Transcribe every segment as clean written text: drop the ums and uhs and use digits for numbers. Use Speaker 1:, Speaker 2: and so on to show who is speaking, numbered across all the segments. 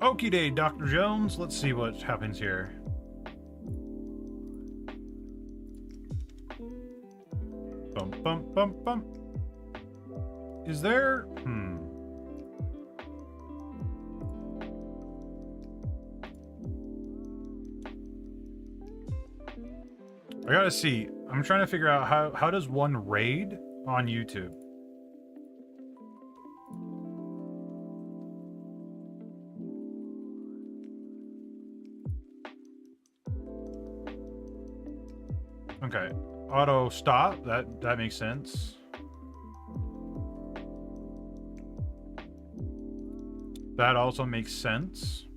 Speaker 1: Okie day, Dr. Jones. Let's see what happens here. Bum, bum, bum, bum. Is there... I gotta see. I'm trying to figure out how does one raid on YouTube? Okay. Auto stop. That makes sense. That also makes sense.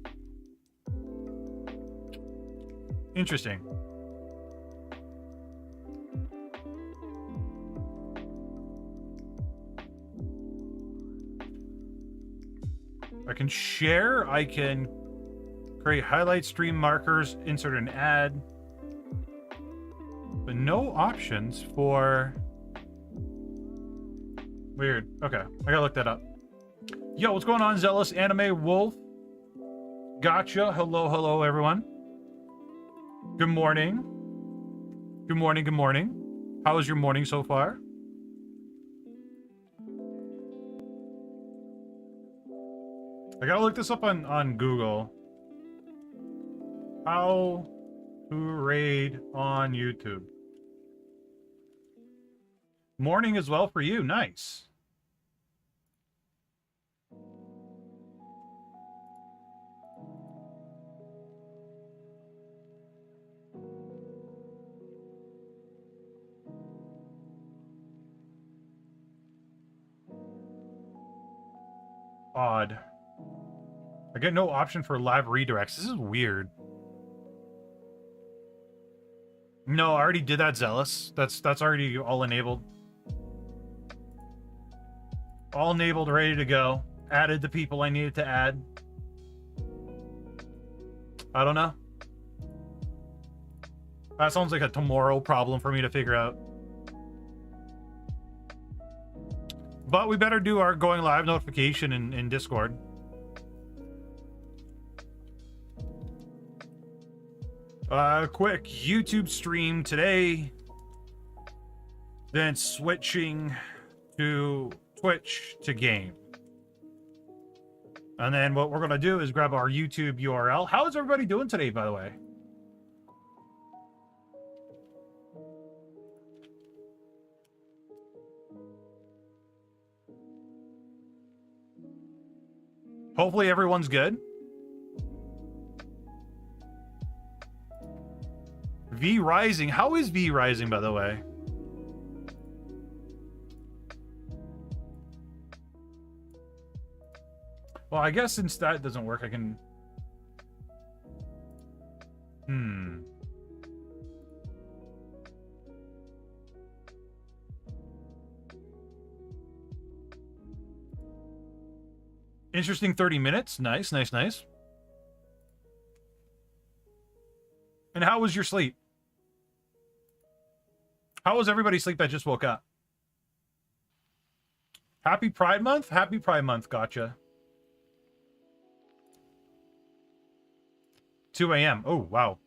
Speaker 1: Interesting. I can share, I can create highlight stream markers, insert an ad, but no options for... Weird. Okay, I gotta look that up. Yo, what's going on, Zealous Anime Wolf? Gotcha. Hello, everyone. Good morning. Good morning, good morning. How was your morning so far? I gotta look this up on Google. How to raid on YouTube. Morning as well for you. Nice. Odd. I get no option for live redirects. This is weird. No, I already did that, Zealous. That's already all enabled. All enabled, ready to go. Added the people I needed to add. I don't know. That sounds like a tomorrow problem for me to figure out. But we better do our going live notification in Discord. Quick YouTube stream today. Then switching to Twitch to game. And then what we're going to do is grab our YouTube URL. How is everybody doing today, by the way? Hopefully everyone's good. V Rising. How is V Rising, by the way? Well, I guess since that doesn't work, I can... Interesting 30 minutes. Nice, nice, nice. And how was your sleep? How was everybody's sleep that just woke up? Happy Pride Month? Happy Pride Month, gotcha. 2 a.m. Oh, wow.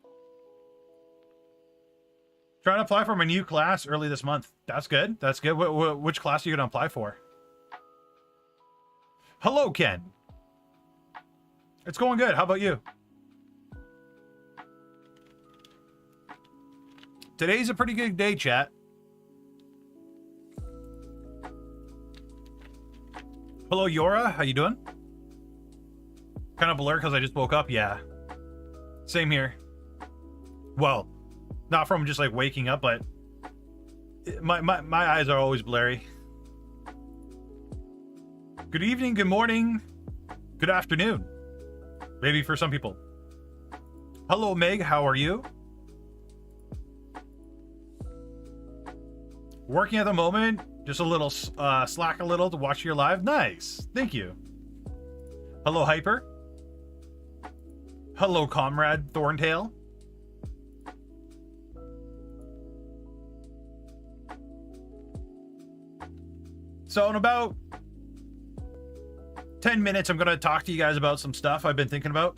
Speaker 1: Trying to apply for my new class early this month. That's good. That's good. Which class are you going to apply for? Hello, Ken. It's going good. How about you? Today's a pretty good day, chat. Hello, Yora. How you doing? Kind of blurred because I just woke up. Yeah. Same here. Well, not from just like waking up, but my eyes are always blurry. Good evening, good morning, good afternoon. Maybe for some people. Hello, Meg. How are you? Working at the moment. Just a little slack a little to watch your live. Nice. Thank you. Hello, Hyper. Hello, Comrade Thorntail. So in about 10 minutes, I'm going to talk to you guys about some stuff I've been thinking about.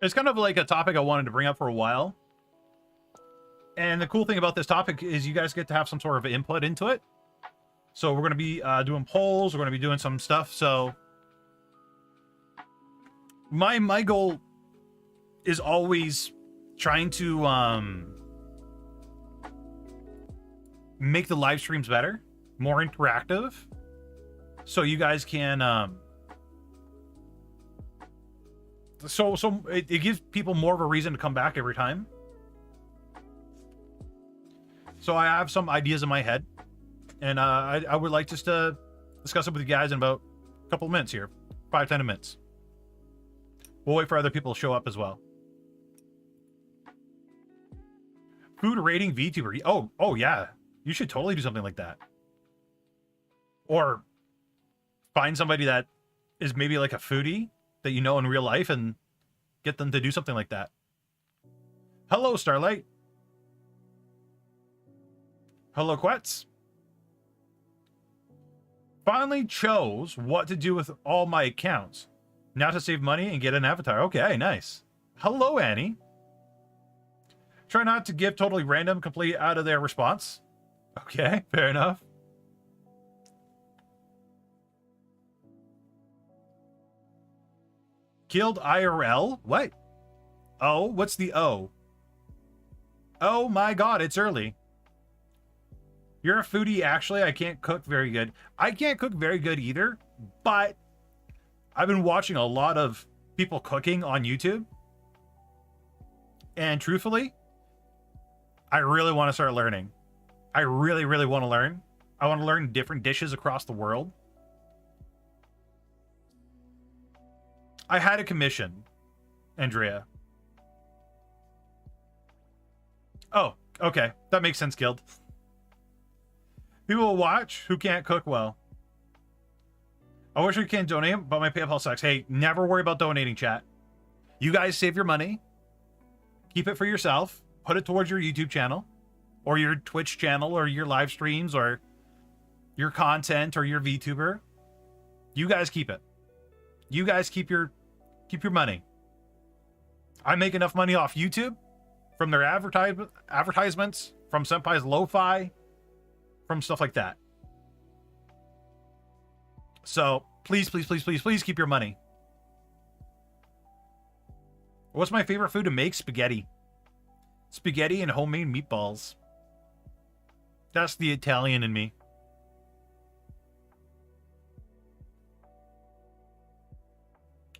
Speaker 1: It's kind of like a topic I wanted to bring up for a while. And the cool thing about this topic is you guys get to have some sort of input into it. So we're going to be doing polls. We're going to be doing some stuff. So my goal is always trying to make the live streams better, more interactive, so you guys can so it gives people more of a reason to come back every time. So I have some ideas in my head, and I would like just to discuss it with you guys in about a couple of minutes here, 5-10 minutes. We'll wait for other people to show up as well. Food rating VTuber. Oh yeah, you should totally do something like that. Or find somebody that is maybe like a foodie that you know in real life and get them to do something like that. Hello, Starlight. Hello, Quetz. Finally chose what to do with all my accounts. Now to save money and get an avatar. Okay, nice. Hello, Annie. Try not to give totally random, complete out of their response. Okay, fair enough. Killed IRL? What? Oh, what's the O? Oh my god, it's early. You're a foodie, actually. I can't cook very good. I can't cook very good either, but I've been watching a lot of people cooking on YouTube. And truthfully, I really want to start learning. I really, really want to learn. I want to learn different dishes across the world. I had a commission, Andrea. Oh, okay. That makes sense, Guild. People will watch who can't cook well. I wish we can donate, but my PayPal sucks. Hey, never worry about donating, chat. You guys save your money. Keep it for yourself. Put it towards your YouTube channel, or your Twitch channel, or your live streams, or your content, or your VTuber. You guys keep it. You guys keep your money. I make enough money off YouTube from their advertisements, from Senpai's Lo-Fi, from stuff like that. So please, please, please, please, please keep your money. What's my favorite food to make? Spaghetti. Spaghetti and homemade meatballs. That's the Italian in me.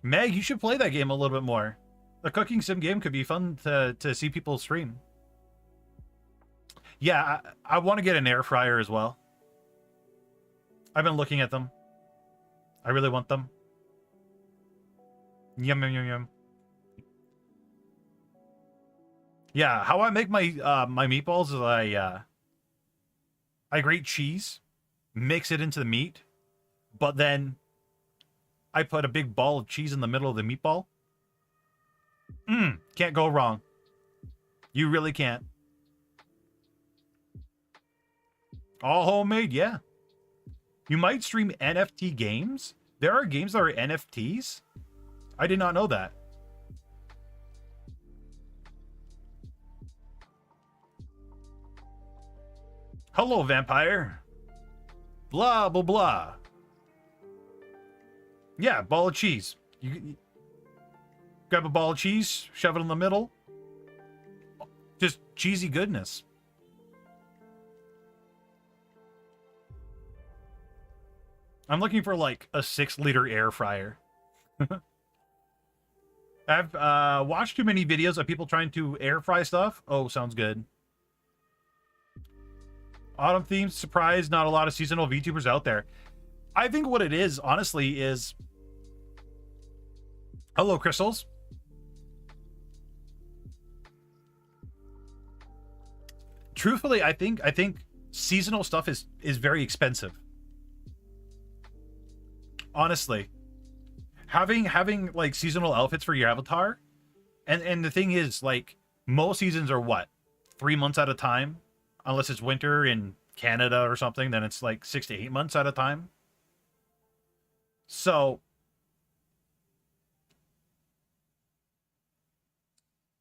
Speaker 1: Meg, you should play that game a little bit more. The cooking sim game could be fun to see people stream. Yeah, I want to get an air fryer as well. I've been looking at them. I really want them. Yum, yum, yum, yum. Yeah, how I make my my meatballs is I grate cheese, mix it into the meat, but then I put a big ball of cheese in the middle of the meatball. Can't go wrong. You really can't. All homemade, yeah. You might stream NFT games? There are games that are NFTs? I did not know that. Hello, vampire. Blah, blah, blah. Yeah, ball of cheese. You grab a ball of cheese, shove it in the middle. Just cheesy goodness. I'm looking for like a 6-liter air fryer. I've watched too many videos of people trying to air fry stuff. Oh, sounds good. Autumn themed surprise, not a lot of seasonal VTubers out there. I think what it is, honestly, is... Hello, Crystals. Truthfully, I think seasonal stuff is very expensive. Honestly. having like seasonal outfits for your avatar, and the thing is, like, most seasons are what, 3 months at a time, unless it's winter in Canada or something. Then it's like 6 to 8 months at a time. So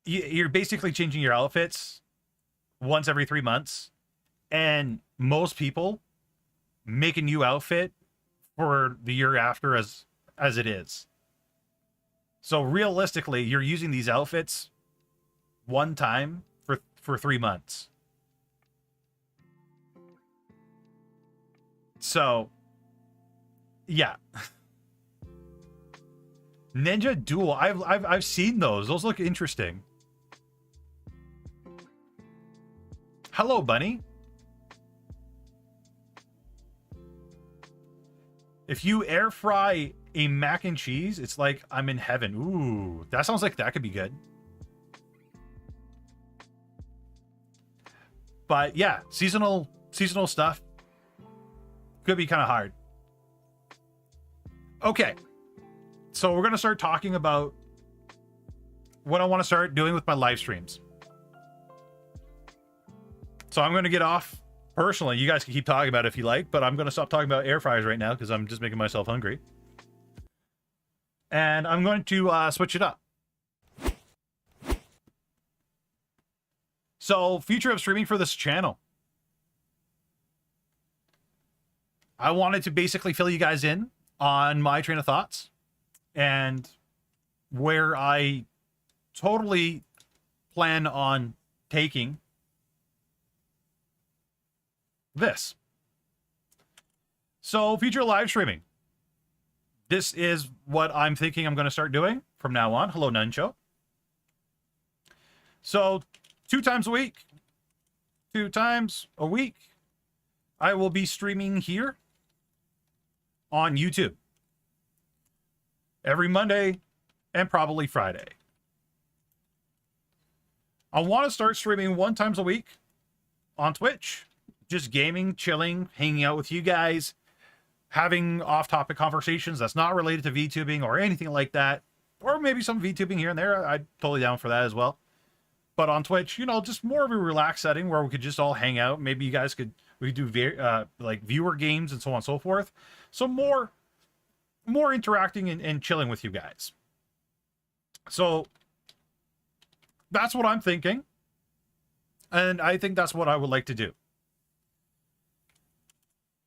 Speaker 1: you're basically changing your outfits once every 3 months, and most people make a new outfit for the year after as it is. So realistically, you're using these outfits one time for 3 months. So yeah. Ninja Duel. I've seen those. Those look interesting. Hello, Bunny. If you air fry a mac and cheese, it's like I'm in heaven. Ooh, that sounds like that could be good. But yeah, seasonal stuff could be kind of hard. Okay. So we're going to start talking about what I want to start doing with my live streams. So I'm going to get off personally. You guys can keep talking about it if you like, but I'm going to stop talking about air fryers right now because I'm just making myself hungry. And I'm going to switch it up. So, future of streaming for this channel. I wanted to basically fill you guys in on my train of thoughts and where I totally plan on taking this. So, future live streaming. This is what I'm thinking I'm going to start doing from now on. Hello, Nuncho. So, 2 times a week. 2 times a week. I will be streaming here on YouTube. Every Monday and probably Friday. I want to start streaming 1 time a week on Twitch. Just gaming, chilling, hanging out with you guys, having off-topic conversations that's not related to VTubing or anything like that. Or maybe some VTubing here and there. I'm totally down for that as well. But on Twitch, you know, just more of a relaxed setting where we could just all hang out. Maybe you guys could, we could do like viewer games and so on and so forth. So more interacting and chilling with you guys. So that's what I'm thinking. And I think that's what I would like to do.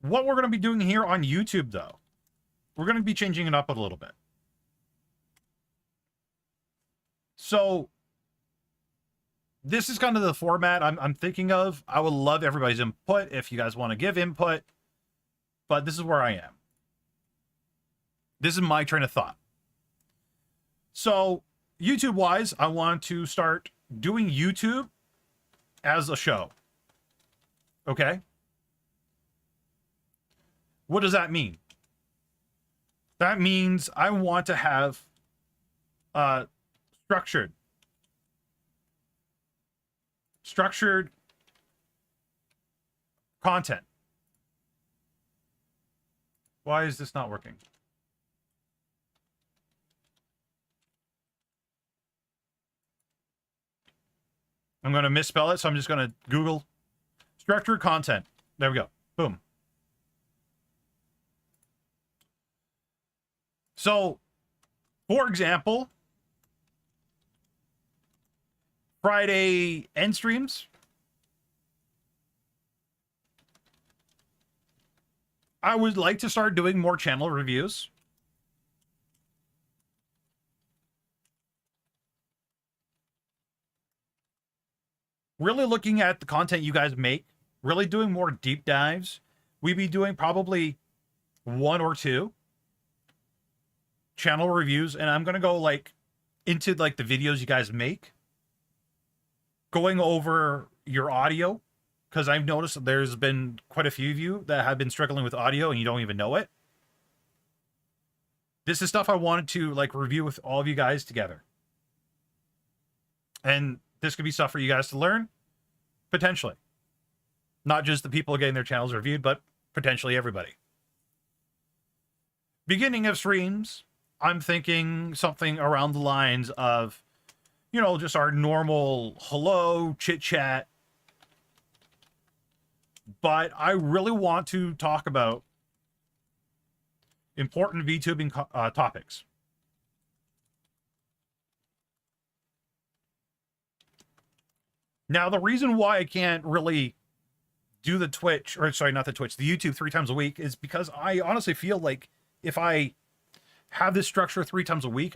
Speaker 1: What we're going to be doing here on YouTube, though, we're going to be changing it up a little bit. So this is kind of the format I'm thinking of. I would love everybody's input if you guys want to give input, but this is where I am. This is my train of thought. So YouTube-wise, I want to start doing YouTube as a show. Okay? What does that mean? That means I want to have structured content. Why is this not working? I'm going to misspell it, so I'm just going to Google structured content. There we go. Boom. So, for example, Friday end streams. I would like to start doing more channel reviews. Really looking at the content you guys make, really doing more deep dives. We'd be doing probably 1 or 2 channel reviews, and I'm going to go like into like the videos you guys make, going over your audio, because I've noticed that there's been quite a few of you that have been struggling with audio and you don't even know it. This is stuff I wanted to like review with all of you guys together. And this could be stuff for you guys to learn, potentially. Not just the people getting their channels reviewed, but potentially everybody. Beginning of streams, I'm thinking something around the lines of, you know, just our normal hello, chit chat. But I really want to talk about important VTubing topics. Now, the reason why I can't really do the Twitch, or sorry, not the Twitch, the YouTube 3 times a week is because I honestly feel like if I have this structure 3 times a week,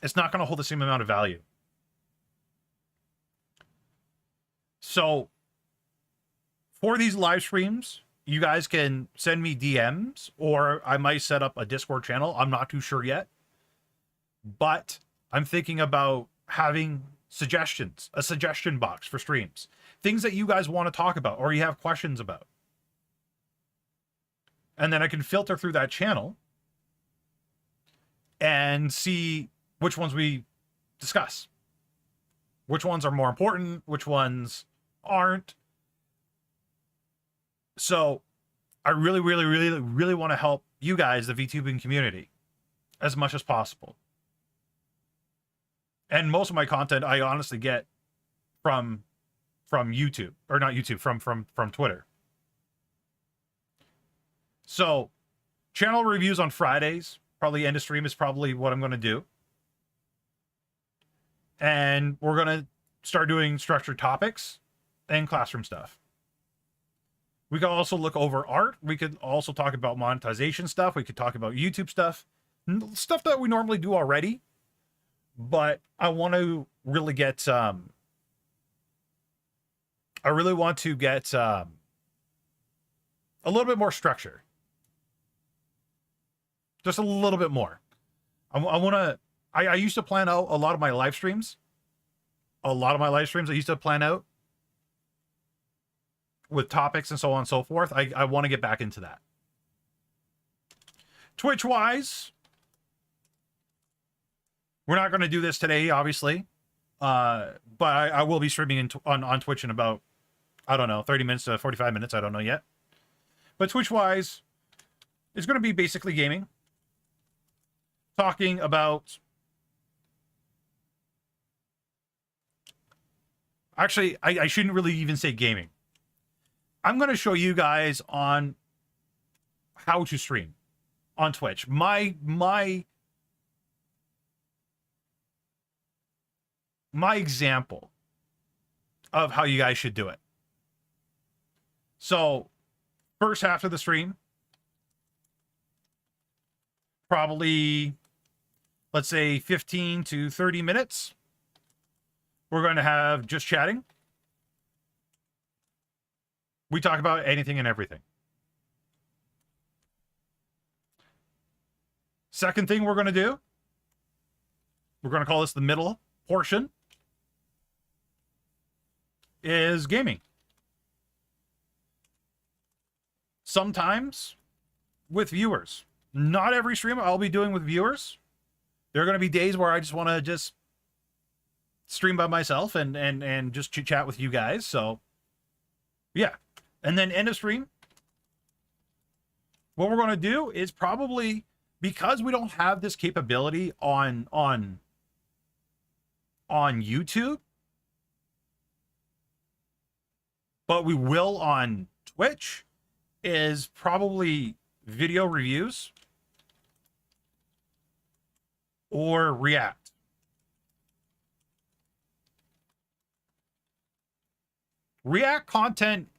Speaker 1: it's not going to hold the same amount of value. So for these live streams, you guys can send me DMs, or I might set up a Discord channel. I'm not too sure yet, but I'm thinking about having suggestions, a suggestion box for streams, things that you guys want to talk about or you have questions about. And then I can filter through that channel and see which ones we discuss, which ones are more important, which ones aren't. So I really want to help you guys, the VTubing community, as much as possible. And most of my content I honestly get from YouTube, or not YouTube, from Twitter. So channel reviews on Fridays, probably end of stream is probably what I'm going to do. And we're going to start doing structured topics and classroom stuff. We could also look over art. We could also talk about monetization stuff. We could talk about YouTube stuff that we normally do already. But I want to really get, I really want to get a little bit more structure. Just a little bit more. I used to plan out a lot of my live streams. I used to plan out with topics and so on and so forth. I want to get back into that. Twitch-wise, we're not going to do this today, obviously. But I will be streaming on Twitch in about, I don't know, 30 minutes to 45 minutes. I don't know yet. But Twitch-wise, it's going to be basically gaming. Talking about... Actually, I shouldn't really even say gaming. I'm going to show you guys on how to stream on Twitch. My example of how you guys should do it. So, first half of the stream, probably, let's say 15 to 30 minutes. We're going to have just chatting. We talk about anything and everything. Second thing we're going to do, we're going to call this the middle portion, is gaming. Sometimes with viewers. Not every stream I'll be doing with viewers. There are going to be days where I just want to just stream by myself and just chit chat with you guys. So yeah. And then end of stream, what we're going to do is probably, because we don't have this capability on YouTube, but we will on Twitch, is probably video reviews or react. React content,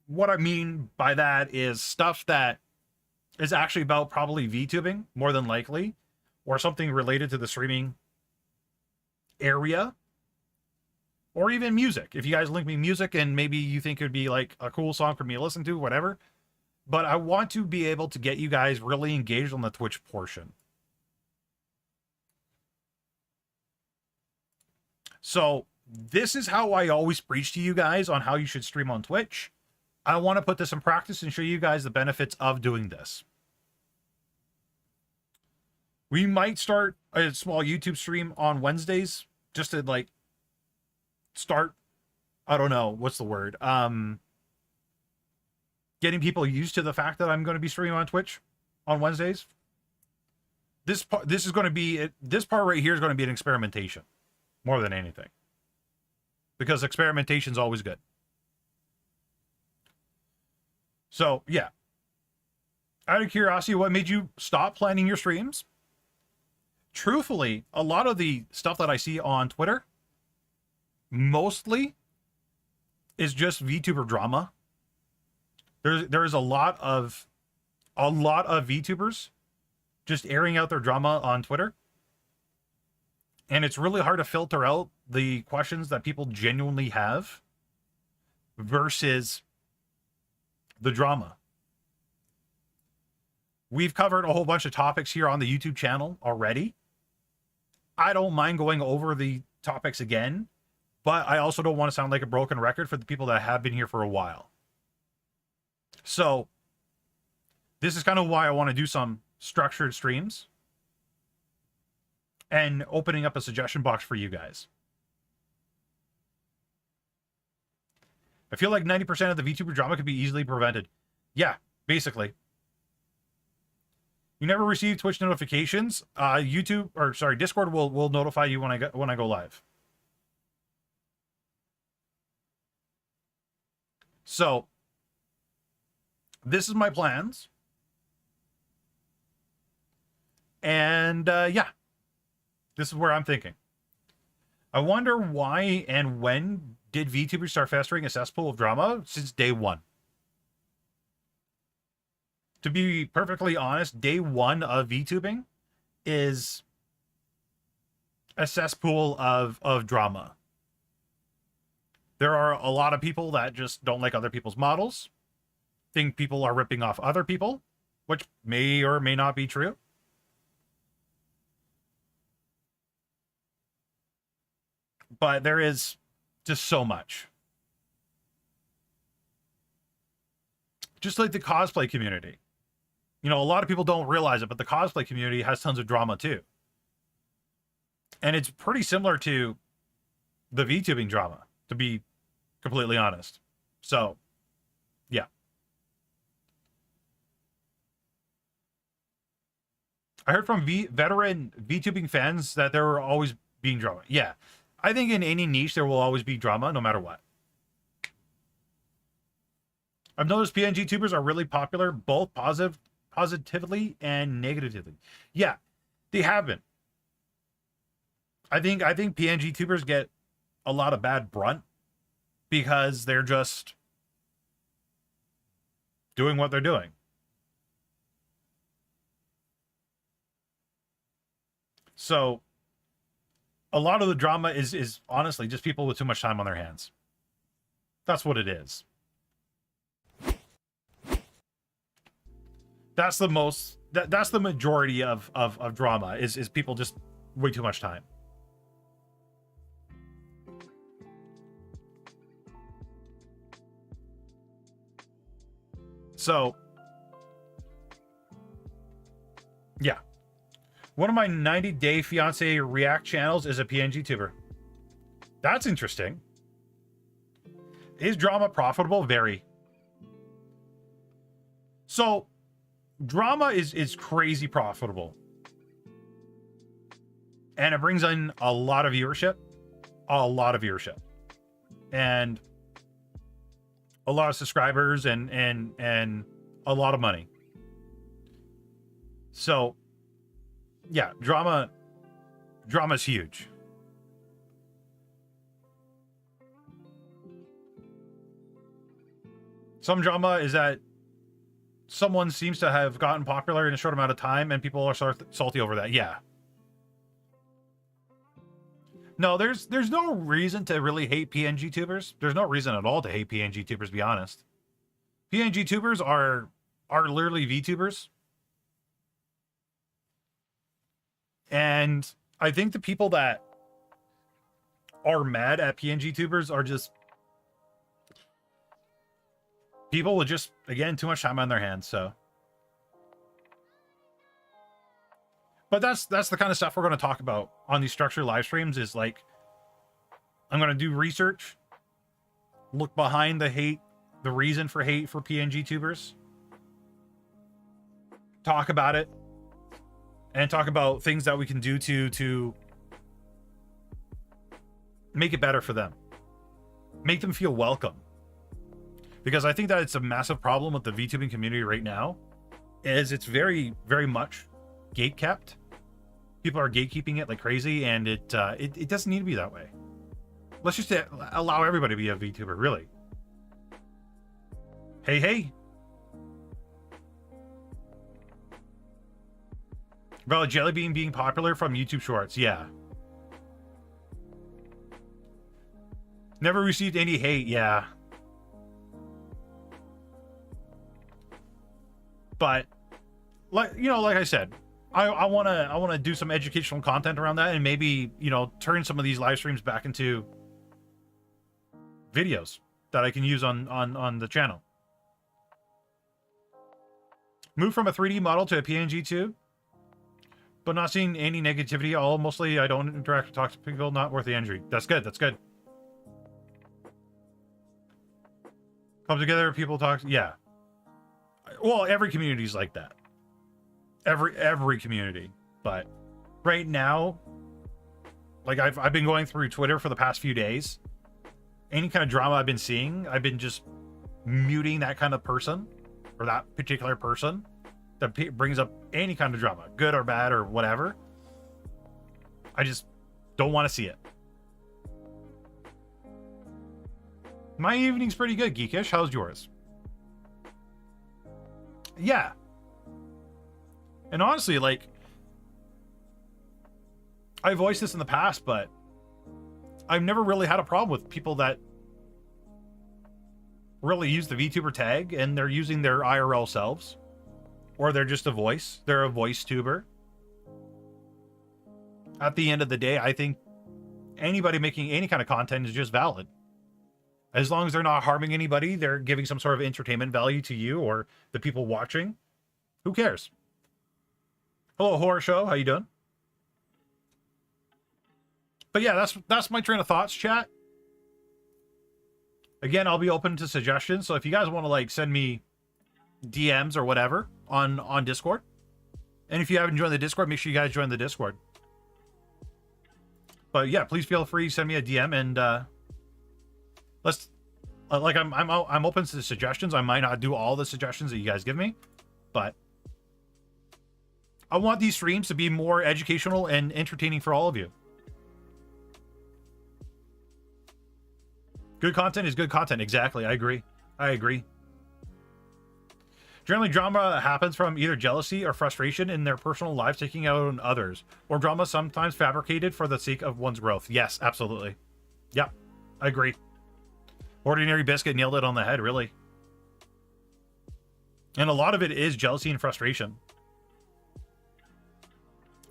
Speaker 1: what I mean by that is stuff that is actually about probably VTubing, more than likely, or something related to the streaming area, or even music. If you guys link me music and maybe you think it would be like a cool song for me to listen to, whatever. But I want to be able to get you guys really engaged on the Twitch portion. So this is how I always preach to you guys on how you should stream on Twitch. I want to put this in practice and show you guys the benefits of doing this. We might start a small YouTube stream on Wednesdays just to like start, I don't know, what's the word? Getting people used to the fact that I'm going to be streaming on Twitch on Wednesdays. this is going to be, this part right here is going to be an experimentation more than anything, because experimentation is always good. So yeah, out of curiosity, what made you stop planning your streams? Truthfully, a lot of the stuff that I see on Twitter mostly is just VTuber drama. There's a lot of VTubers just airing out their drama on Twitter. And it's really hard to filter out the questions that people genuinely have versus the drama. We've covered a whole bunch of topics here on the YouTube channel already. I don't mind going over the topics again, but I also don't want to sound like a broken record for the people that have been here for a while. So this is kind of why I want to do some structured streams and opening up a suggestion box for you guys. I feel like 90% of the VTuber drama could be easily prevented. Yeah, basically. You never receive Twitch notifications. Discord will notify you when I go live. So this is my plans. And yeah, this is where I'm thinking. I wonder why and when did VTubers start festering a cesspool of drama? Since day one. To be perfectly honest, day one of VTubing is a cesspool of drama. There are a lot of people that just don't like other people's models, think people are ripping off other people, which may or may not be true. But there is just so much. Just like the cosplay community. You know, a lot of people don't realize it, but the cosplay community has tons of drama too. And it's pretty similar to the VTubing drama, to be completely honest. So, yeah. I heard from veteran VTubing fans that there were always being drama. Yeah. I think in any niche, there will always be drama, no matter what. I've noticed PNG tubers are really popular, both positively and negatively. Yeah, they have been. I think PNG tubers get a lot of bad brunt because they're just doing what they're doing. So a lot of the drama is honestly just people with too much time on their hands. That's what it is. That's the most, that's the majority of drama is people just way too much time. So, yeah. One of my 90-day fiance react channels is a PNG tuber. That's interesting. Is drama profitable? Very. So, drama is crazy profitable. And it brings in a lot of viewership. A lot of viewership. And a lot of subscribers and a lot of money. So, yeah, drama's huge. Some drama is that someone seems to have gotten popular in a short amount of time and people are salty over that. Yeah. No, there's no reason to really hate PNG tubers. There's no reason at all to hate PNG tubers, to be honest. PNG tubers are literally VTubers. And I think the people that are mad at PNG tubers are just people with just, again, too much time on their hands. So, but that's the kind of stuff we're going to talk about on these structured live streams. Is like, I'm going to do research, look behind the hate, the reason for hate for PNG tubers, talk about it, and talk about things that we can do to make it better for them, make them feel welcome. Because I think that it's a massive problem with the VTubing community right now, is it's very, very much gate kept. People are gatekeeping it like crazy, and it doesn't need to be that way. Let's just allow everybody to be a VTuber, really. Hey, hey. About Jelly Bean being popular from YouTube Shorts, yeah. Never received any hate, yeah. But, like, you know, like I said, I wanna do some educational content around that, and maybe, you know, turn some of these live streams back into videos that I can use on the channel. Move from a 3D model to a PNG tube, but not seeing any negativity. All mostly I don't interact with toxic people, not worth the injury. That's good. That's good. Come together, people talk. Yeah. Well, every community is like that. Every community. But right now, like I've been going through Twitter for the past few days. Any kind of drama I've been seeing, I've been just muting that kind of person, or that particular person that brings up any kind of drama, good or bad or whatever. I just don't want to see it. My evening's pretty good, Geekish. How's yours? Yeah. And honestly, like, I voiced this in the past, but I've never really had a problem with people that really use the VTuber tag and they're using their IRL selves, or they're just a voice. They're a voice tuber. At the end of the day, I think anybody making any kind of content is just valid. As long as they're not harming anybody, they're giving some sort of entertainment value to you or the people watching. Who cares? Hello, Horror Show. How you doing? But yeah, that's my train of thoughts, chat. Again, I'll be open to suggestions. So if you guys want to like send me DMs or whatever on Discord, and if you haven't joined the Discord, make sure you guys join the Discord. But yeah, please feel free to send me a DM, and let's like I'm open to the suggestions. I might not do all the suggestions that you guys give me, but I want these streams to be more educational and entertaining for all of you. Good content is good content. Exactly. I agree. I agree. Generally, drama happens from either jealousy or frustration in their personal lives, taking out on others, or drama sometimes fabricated for the sake of one's growth. Yes, absolutely. Yeah, I agree. Ordinary Biscuit nailed it on the head, really. And a lot of it is jealousy and frustration.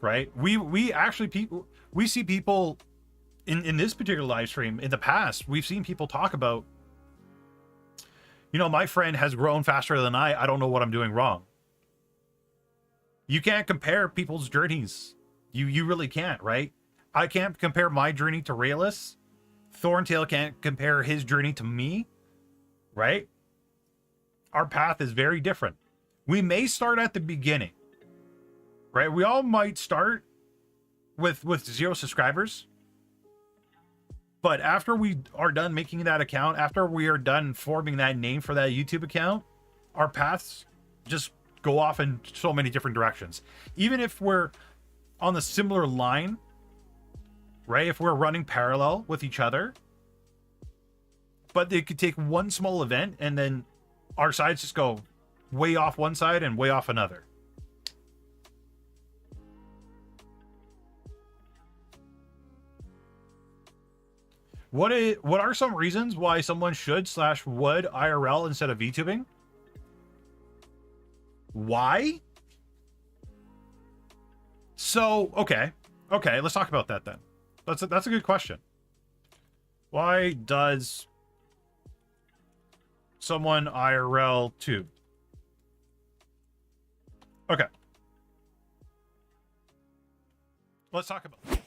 Speaker 1: Right? We actually we see people in this particular live stream in the past, we've seen people talk about, you know, my friend has grown faster than I don't know what I'm doing wrong. You can't compare people's journeys. You really can't, right? I can't compare my journey to Rayless. Thorntail can't compare his journey to me, right? Our path is very different. We may start at the beginning, right? We all might start with 0 subscribers. But after we are done making that account, after we are done forming that name for that YouTube account, our paths just go off in so many different directions. Even if we're on the similar line, right? If we're running parallel with each other, but they could take one small event and then our sides just go way off one side and way off another. What are some reasons why someone should / would IRL instead of VTubing? Why? So, okay, let's talk about that then. That's a good question. Why does someone IRL tube? Okay. Let's talk about it.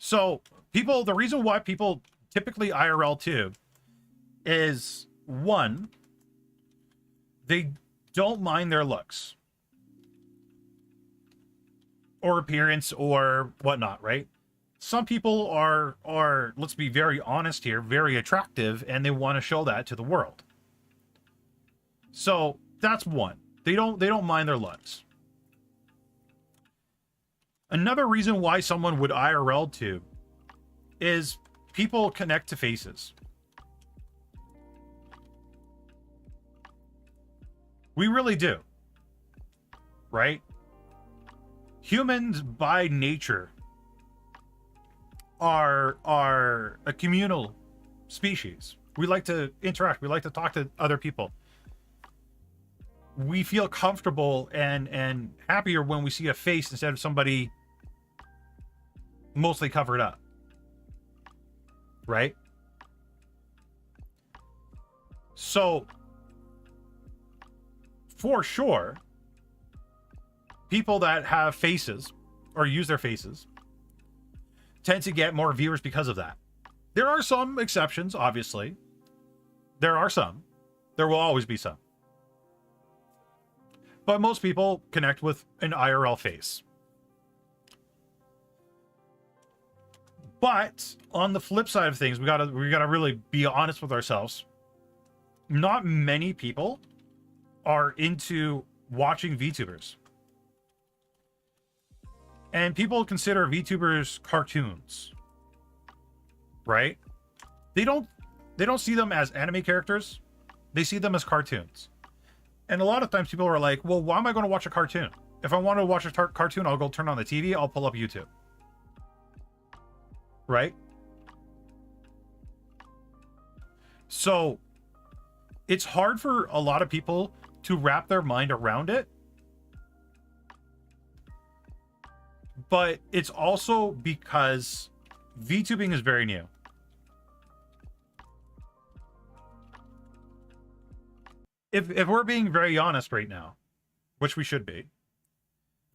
Speaker 1: So, the reason why people typically IRL tube is, one, they don't mind their looks. or appearance or whatnot, right? Some people are, let's be very honest here, very attractive, and they want to show that to the world. So that's one. They don't mind their looks. Another reason why someone would IRL tube is people connect to faces. We really do. Right? Humans by nature are a communal species. We like to interact. We like to talk to other people. We feel comfortable and happier when we see a face instead of somebody mostly covered up. Right? So, for sure, people that have faces or use their faces tend to get more viewers because of that. There are some exceptions, obviously. There are some. There will always be some. But most people connect with an IRL face. But on the flip side of things, we gotta really be honest with ourselves. Not many people are into watching VTubers. And people consider VTubers cartoons. Right? They don't see them as anime characters. They see them as cartoons. And a lot of times people are like, well, why am I going to watch a cartoon? If I want to watch a cartoon, I'll go turn on the TV, I'll pull up YouTube. Right? So it's hard for a lot of people to wrap their mind around it. But it's also because VTubing is very new. If we're being very honest right now, which we should be,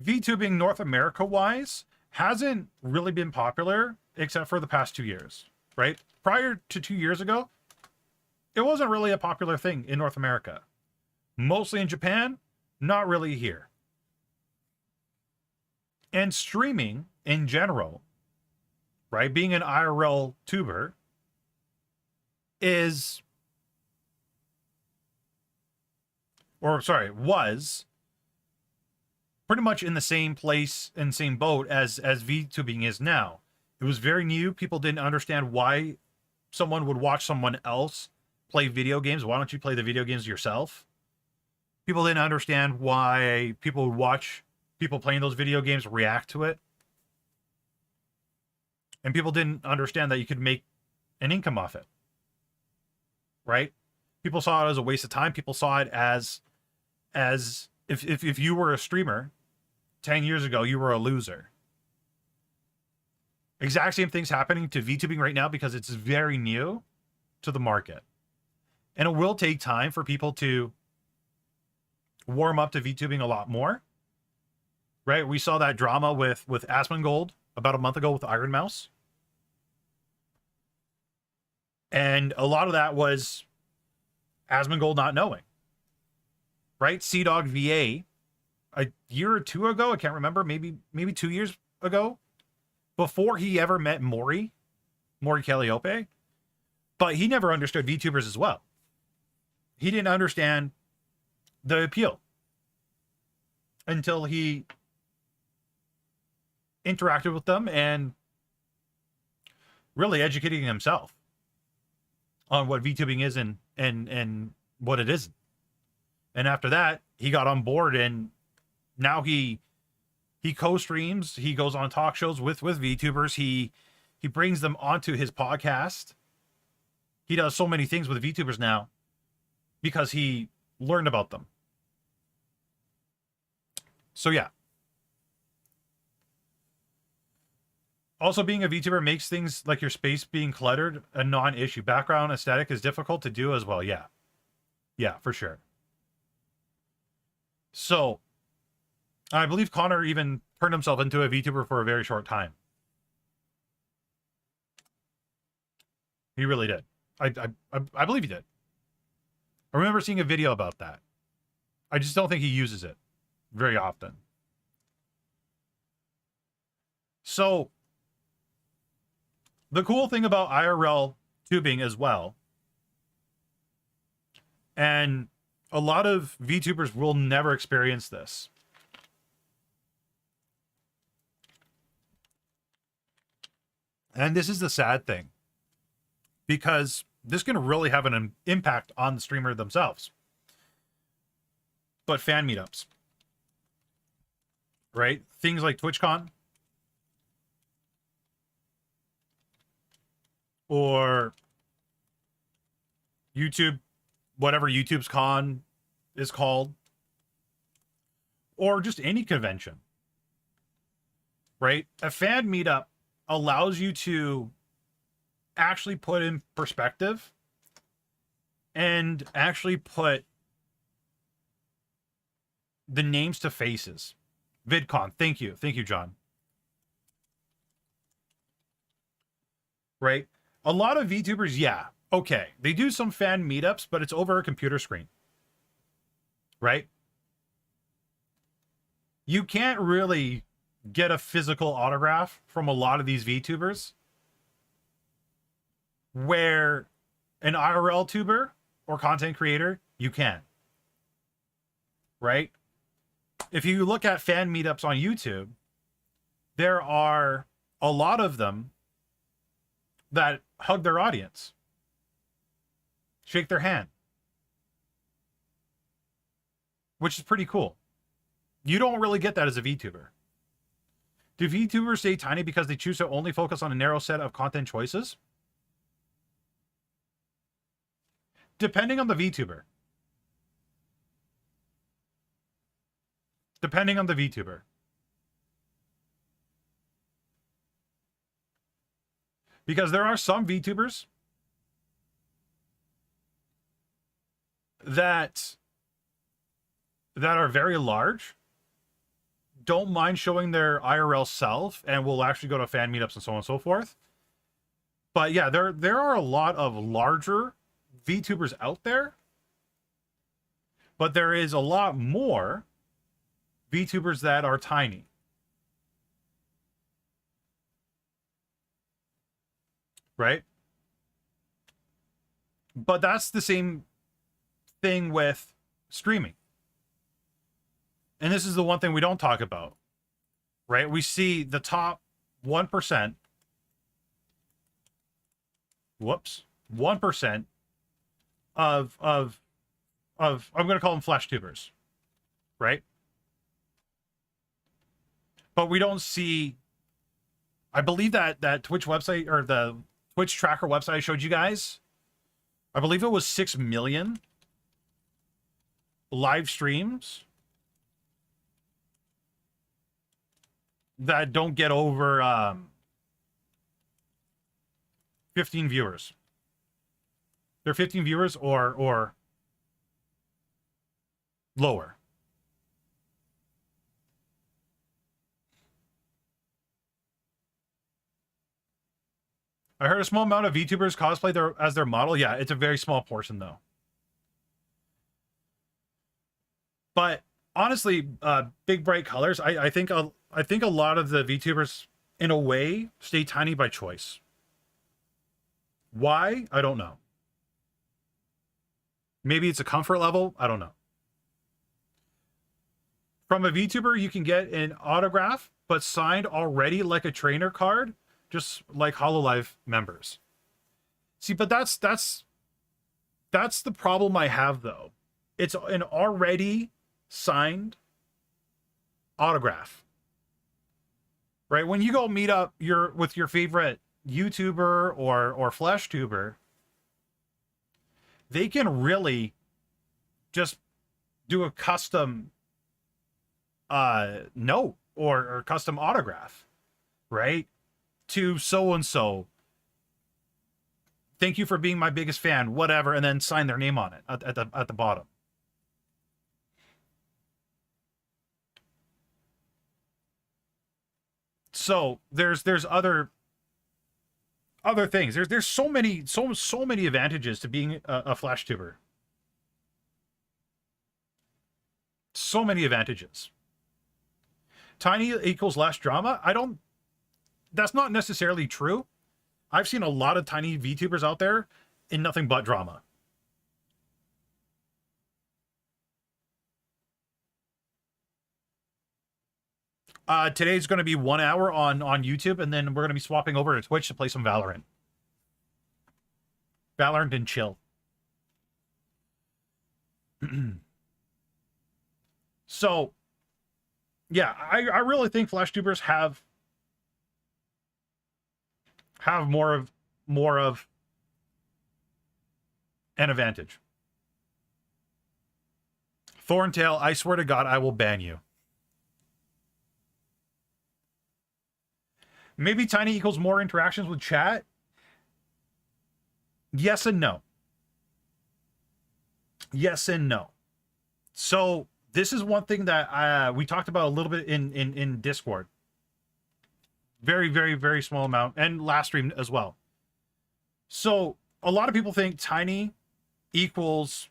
Speaker 1: VTubing North America wise hasn't really been popular except for the past 2 years, right? Prior to 2 years ago, it wasn't really a popular thing in North America. Mostly in Japan, not really here. And streaming in general, right? Being an IRL tuber was pretty much in the same place and same boat as VTubing is now. It was very new. People didn't understand why someone would watch someone else play video games. Why don't you play the video games yourself? People didn't understand why people would watch people playing those video games react to it. And people didn't understand that you could make an income off it. Right? People saw it as a waste of time. People saw it as if you were a streamer 10 years ago, you were a loser. Exact same things happening to VTubing right now because it's very new to the market. And it will take time for people to warm up to VTubing a lot more. Right? We saw that drama with Asmongold about a month ago with Iron Mouse. And a lot of that was Asmongold not knowing. Right? Seadog VA, a year or two ago, I can't remember, maybe 2 years ago, before he ever met Maury Calliope, but he never understood VTubers as well. He didn't understand the appeal until he interacted with them and really educating himself on what VTubing is and what it isn't. And after that, he got on board, and now he co-streams. He goes on talk shows with VTubers. He brings them onto his podcast. He does so many things with VTubers now because he learned about them. So yeah. Also, being a VTuber makes things like your space being cluttered a non-issue. Background aesthetic is difficult to do as well. Yeah. Yeah, for sure. So, I believe Connor even turned himself into a VTuber for a very short time. He really did. I believe he did. I remember seeing a video about that. I just don't think he uses it very often. So the cool thing about IRL tubing as well, and a lot of VTubers will never experience this. And this is the sad thing, because this can really have an impact on the streamer themselves. But fan meetups, right? Things like TwitchCon or YouTube, whatever YouTube's con is called, or just any convention, right? A fan meetup allows you to actually put in perspective and actually put the names to faces. VidCon, thank you, John. Right? A lot of VTubers, yeah, okay, they do some fan meetups, but it's over a computer screen, right? You can't really get a physical autograph from a lot of these VTubers, where an IRL tuber or content creator, you can. Right? If you look at fan meetups on YouTube, there are a lot of them that hug their audience, shake their hand, which is pretty cool. You don't really get that as a VTuber. Do VTubers stay tiny because they choose to only focus on a narrow set of content choices? Depending on the VTuber. Depending on the VTuber. Because there are some VTubers that are very large, don't mind showing their IRL self, and will actually go to fan meetups and so on and so forth. But yeah, there are a lot of larger VTubers out there, but there is a lot more VTubers that are tiny. Right? But that's the same thing with streaming. And this is the one thing we don't talk about, right? We see the top 1%, 1% of I'm going to call them flash tubers, right? But we don't see, I believe that Twitch website, or the Twitch tracker website I showed you guys, I believe it was 6 million live streams that don't get over 15 viewers. They're 15 viewers or lower. I heard a small amount of VTubers cosplay as their model. Yeah, it's a very small portion though. But honestly, big bright colors. I think a lot of the VTubers, in a way, stay tiny by choice. Why? I don't know. Maybe it's a comfort level. I don't know. From a VTuber, you can get an autograph, but signed already like a trainer card, just like HoloLive members. See, but that's the problem I have though. It's an already signed autograph. Right? When you go meet up with your favorite YouTuber or Flash tuber, they can really just do a custom note or custom autograph, right? To so-and-so. Thank you for being my biggest fan, whatever, and then sign their name on it at the bottom. So there's other things. There's so many advantages to being a Flash tuber. So many advantages. Tiny equals less drama. I don't that's not necessarily true. I've seen a lot of tiny VTubers out there in nothing but drama. Today's going to be 1 hour on YouTube, and then we're going to be swapping over to Twitch to play some Valorant. Valorant and chill. So, yeah, I really think Flash tubers have more of an advantage. Thorntail, I swear to God, I will ban you. Maybe tiny equals more interactions with chat. Yes and no. Yes and no. So this is one thing that we talked about a little bit in Discord. Very, very, very small amount, and last stream as well. So a lot of people think tiny equals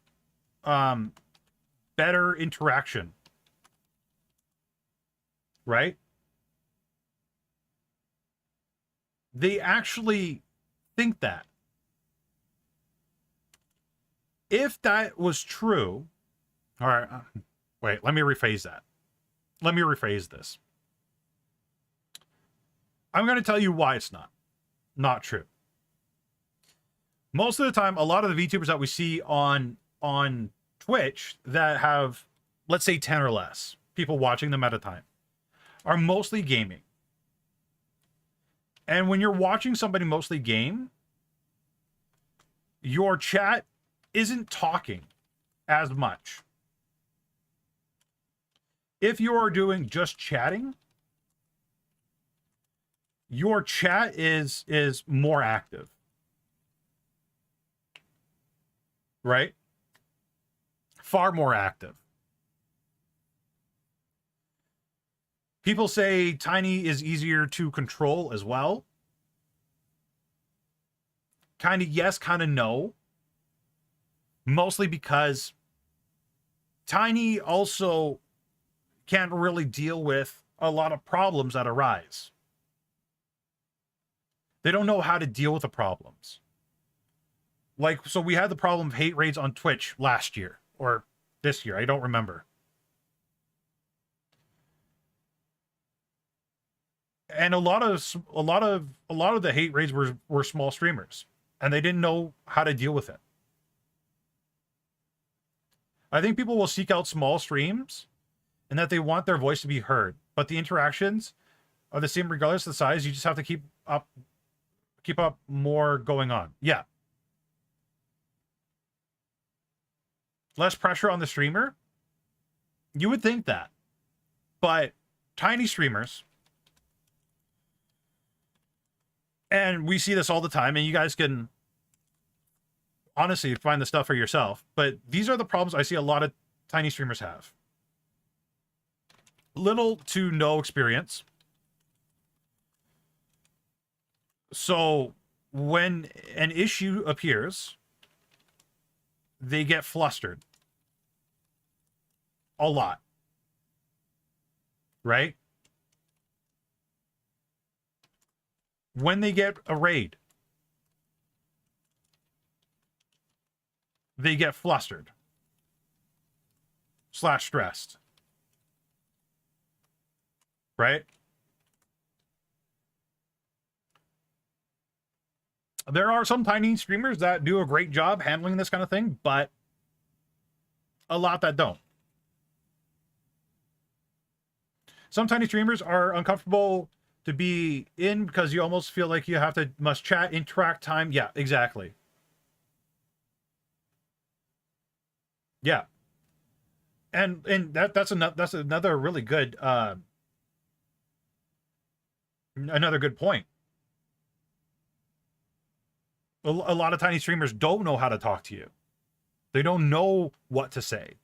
Speaker 1: better interaction, right? They actually think that. If that was true, all right, wait, let me rephrase that. Let me rephrase this. I'm going to tell you why it's not true. Most of the time, a lot of the VTubers that we see on Twitch that have, let's say, 10 or less people watching them at a time are mostly gaming. And when you're watching somebody mostly game, your chat isn't talking as much. If you're doing just chatting, your chat is more active. Right? Far more active. People say tiny is easier to control as well. Kind of yes, kind of no. Mostly because tiny also can't really deal with a lot of problems that arise. They don't know how to deal with the problems. Like, so we had the problem of hate raids on Twitch last year or this year. I don't remember. And a lot of the hate raids were small streamers, and they didn't know how to deal with it. I think people will seek out small streams and that they want their voice to be heard, but the interactions are the same regardless of the size. You just have to keep up more going on. Yeah. Less pressure on the streamer. You would think that, but tiny streamers, and we see this all the time, and you guys can honestly find the stuff for yourself, but these are the problems I see a lot of tiny streamers have. Little to no experience. So when an issue appears, they get flustered. A lot. Right? When they get a raid, they get flustered / stressed. Right? There are some tiny streamers that do a great job handling this kind of thing, but a lot that don't. Some tiny streamers are uncomfortable to be in because you almost feel like you must chat, interact time. Yeah, exactly. Yeah. And that's another really good another good point. A lot of tiny streamers don't know how to talk to you. They don't know what to say.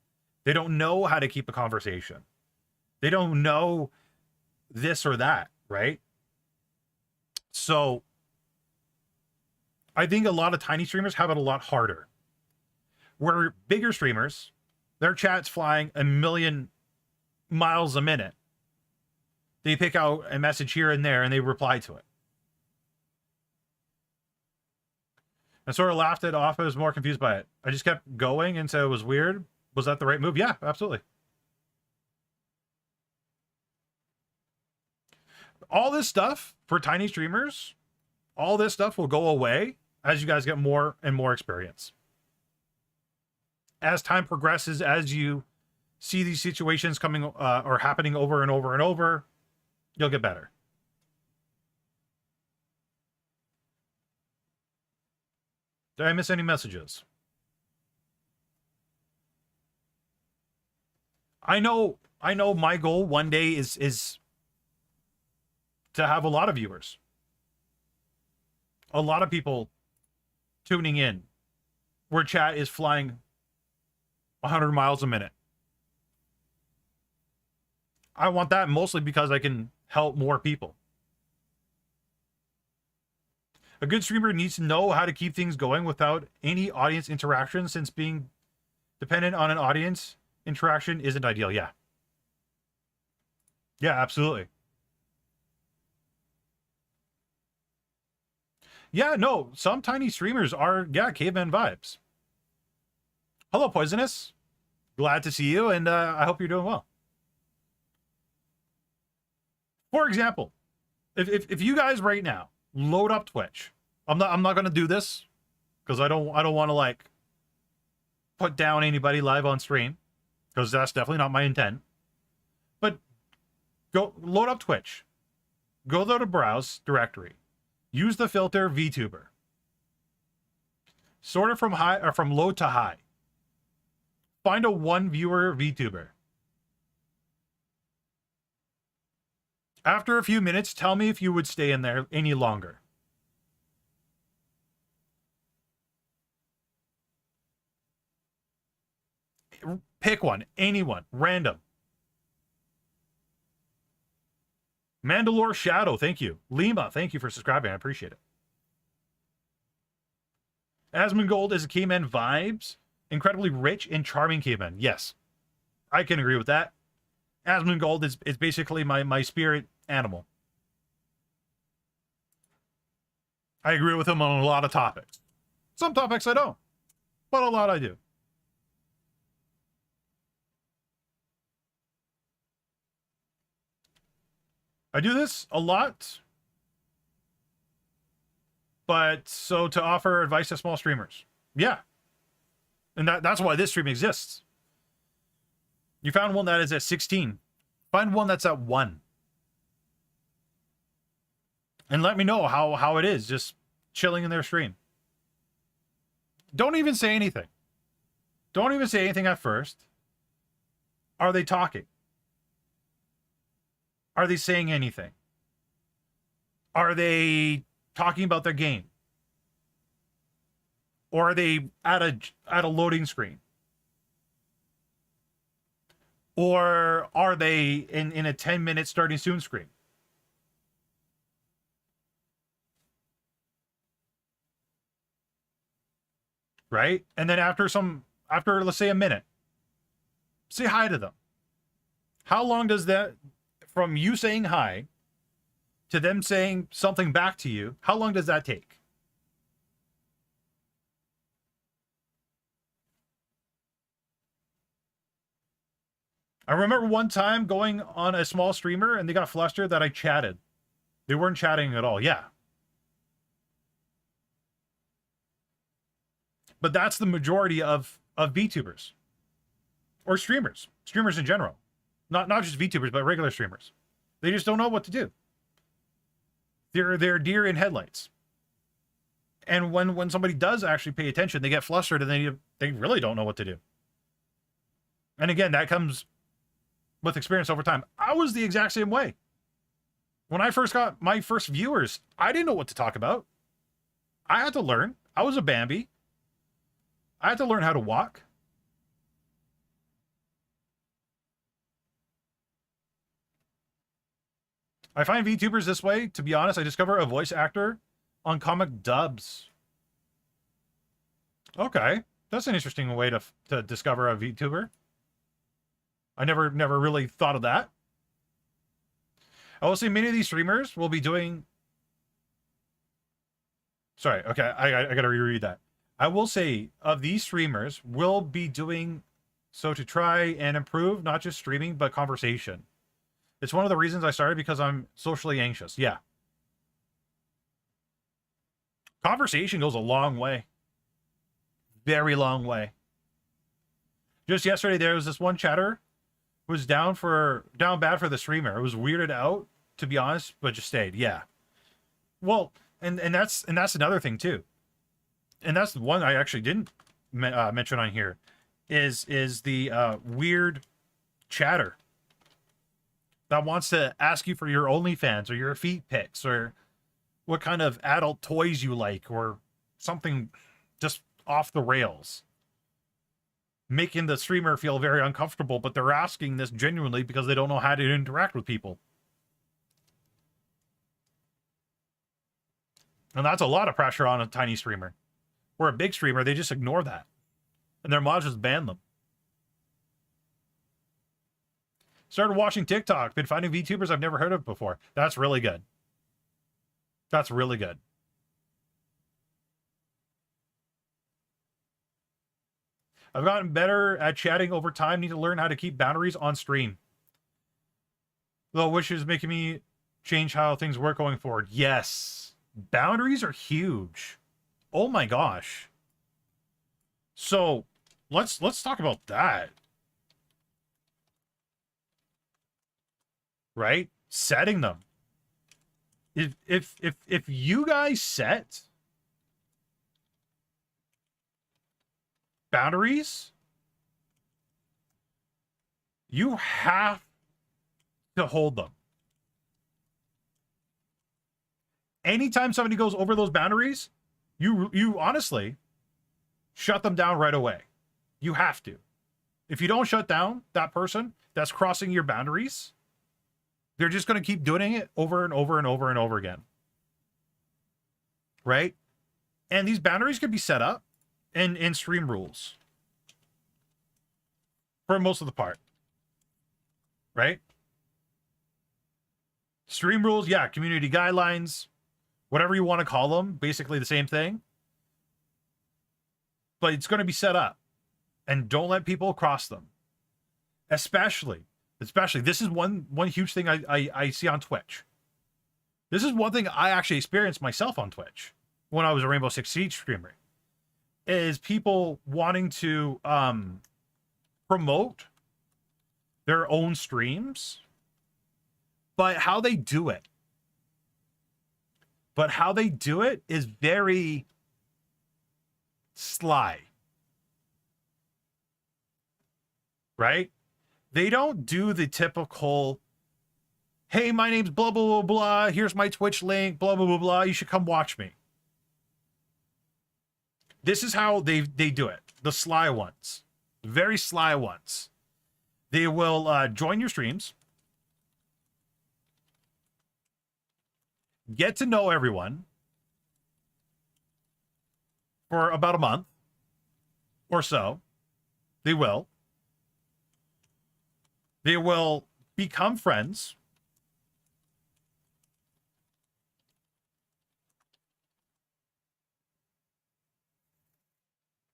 Speaker 1: They don't know how to keep a conversation. They don't know this or that, right? So I think a lot of tiny streamers have it a lot harder. Where bigger streamers, their chat's flying a million miles a minute. They pick out a message here and there and they reply to it. I sort of laughed it off. I was more confused by it. I just kept going and said it was weird. Was that the right move? Yeah, absolutely. All this stuff for tiny streamers, all this stuff will go away as you guys get more and more experience. As time progresses, as you see these situations coming or happening over and over and over, you'll get better. Did I miss any messages? I know my goal one day is to have a lot of viewers. A lot of people tuning in where chat is flying 100 miles a minute. I want that mostly because I can help more people. A good streamer needs to know how to keep things going without any audience interaction, since being dependent on an audience interaction isn't ideal. Yeah. Yeah, absolutely. Yeah, no, some tiny streamers are, yeah, caveman vibes. Hello, Poisonous. Glad to see you, and I hope you're doing well. For example, if you guys right now load up Twitch, I'm not gonna do this because I don't want to like put down anybody live on stream, because that's definitely not my intent. But go load up Twitch, go there to browse directory, use the filter VTuber, sort it from high or from low to high. Find a one viewer VTuber. After a few minutes, tell me if you would stay in there any longer. Pick one, anyone, random. Mandalore Shadow, thank you. Lima, thank you for subscribing. I appreciate it. Asmongold is a caveman vibes. Incredibly rich and charming caveman. Yes, I can agree with that. Asmongold is basically my spirit animal. I agree with him on a lot of topics. Some topics I don't, but a lot I do. I do this a lot, but so to offer advice to small streamers. Yeah. And that's why this stream exists. You found one that is at 16. Find one that's at 1. And let me know how it is just chilling in their stream. Don't even say anything. Don't even say anything at first. Are they talking? Are they saying anything? Are they talking about their game? Or are they at a loading screen? Or are they in a 10-minute starting soon screen? Right? And then after let's say a minute, say hi to them. How long does that, from you saying hi to them saying something back to you, how long does that take? I remember one time going on a small streamer and they got flustered that I chatted. They weren't chatting at all. Yeah. But that's the majority of VTubers or streamers in general. Not just VTubers, but regular streamers. They just don't know what to do. They're deer in headlights. And when somebody does actually pay attention, they get flustered and they really don't know what to do. And again, that comes with experience over time. I was the exact same way. When I first got my first viewers, I didn't know what to talk about. I had to learn. I was a Bambi. I had to learn how to walk. I find VTubers this way. To be honest, I discover a voice actor on comic dubs. Okay. That's an interesting way to discover a VTuber. I never really thought of that. I will say many of these streamers will be doing Sorry. Okay, I gotta reread that. I will say of these streamers will be doing so to try and improve not just streaming but conversation. It's one of the reasons I started because I'm socially anxious. Yeah. Conversation goes a long way. Very long way. Just yesterday there was this one chatter who was down bad for the streamer. It was weirded out, to be honest, but just stayed. Yeah. Well, and that's another thing too. And that's the one I actually didn't mention on here is the weird chatter that wants to ask you for your OnlyFans or your feet pics or what kind of adult toys you like or something just off the rails, making the streamer feel very uncomfortable, but they're asking this genuinely because they don't know how to interact with people. And that's a lot of pressure on a tiny streamer. Or a big streamer, they just ignore that. And their mods just ban them. Started watching TikTok. Been finding VTubers I've never heard of before. That's really good. That's really good. I've gotten better at chatting over time. Need to learn how to keep boundaries on stream. Though which is making me change how things work going forward. Yes. Boundaries are huge. Oh my gosh. So let's talk about that. Right? Setting them. If you guys set boundaries, you have to hold them. Anytime somebody goes over those boundaries, you honestly shut them down right away. You have to. If you don't shut down that person that's crossing your boundaries, they're just going to keep doing it over and over and over and over again. Right? And these boundaries can be set up in stream rules for most of the part. Right? Stream rules, yeah, community guidelines, whatever you want to call them, basically the same thing. But it's going to be set up. And don't let people cross them. Especially, this is one huge thing I see on Twitch. This is one thing I actually experienced myself on Twitch when I was a Rainbow Six Siege streamer. Is people wanting to promote their own streams, but how they do it. But how they do it is very sly. Right? They don't do the typical, hey, my name's blah, blah, blah, blah. Here's my Twitch link, blah, blah, blah, blah. You should come watch me. This is how they do it. The sly ones. Very sly ones. They will join your streams. Get to know everyone for about a month or so. They will. They will become friends.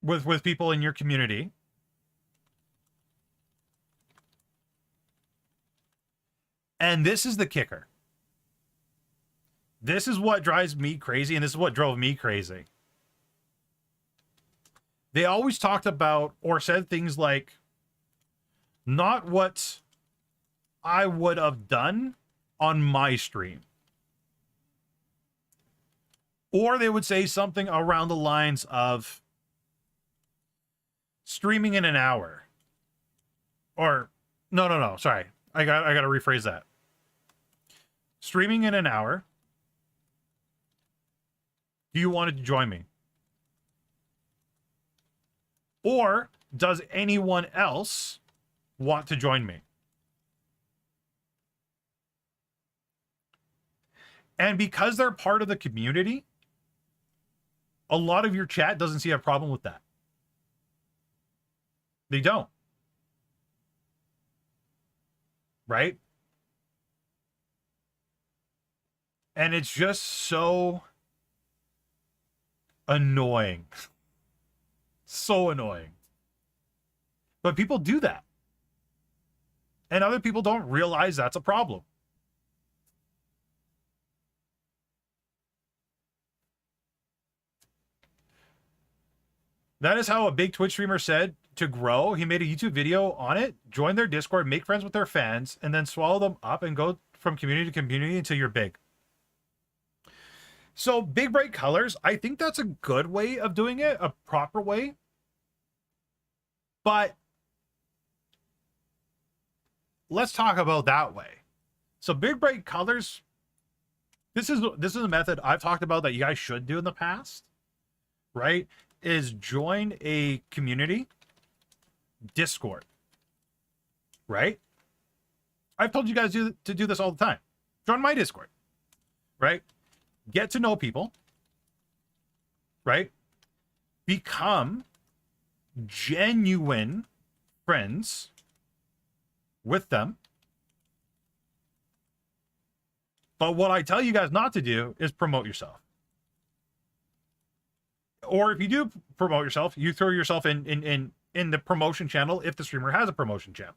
Speaker 1: With people in your community. And this is the kicker. This is what drives me crazy, and this is what drove me crazy. They always talked about or said things like, not what I would have done on my stream. Or they would say something around the lines of streaming in an hour. Or no, sorry. I got to rephrase that. Streaming in an hour. Do you want to join me? Or does anyone else want to join me? And because they're part of the community, a lot of your chat doesn't see a problem with that. They don't. Right? And it's just so Annoying. So annoying. But people do that. And other people don't realize that's a problem. That is how a big Twitch streamer said to grow. He made a YouTube video on it, join their Discord, make friends with their fans, and then swallow them up and go from community to community until you're big. So big bright colors, I think that's a good way of doing it, a proper way. But let's talk about that way. So big bright colors, this is a method I've talked about that you guys should do in the past, right? Is join a community Discord, right? I've told you guys to do this all the time. Join my Discord, right? Get to know people, right? Become genuine friends with them. But what I tell you guys not to do is promote yourself. Or if you do promote yourself, you throw yourself in the promotion channel if the streamer has a promotion channel.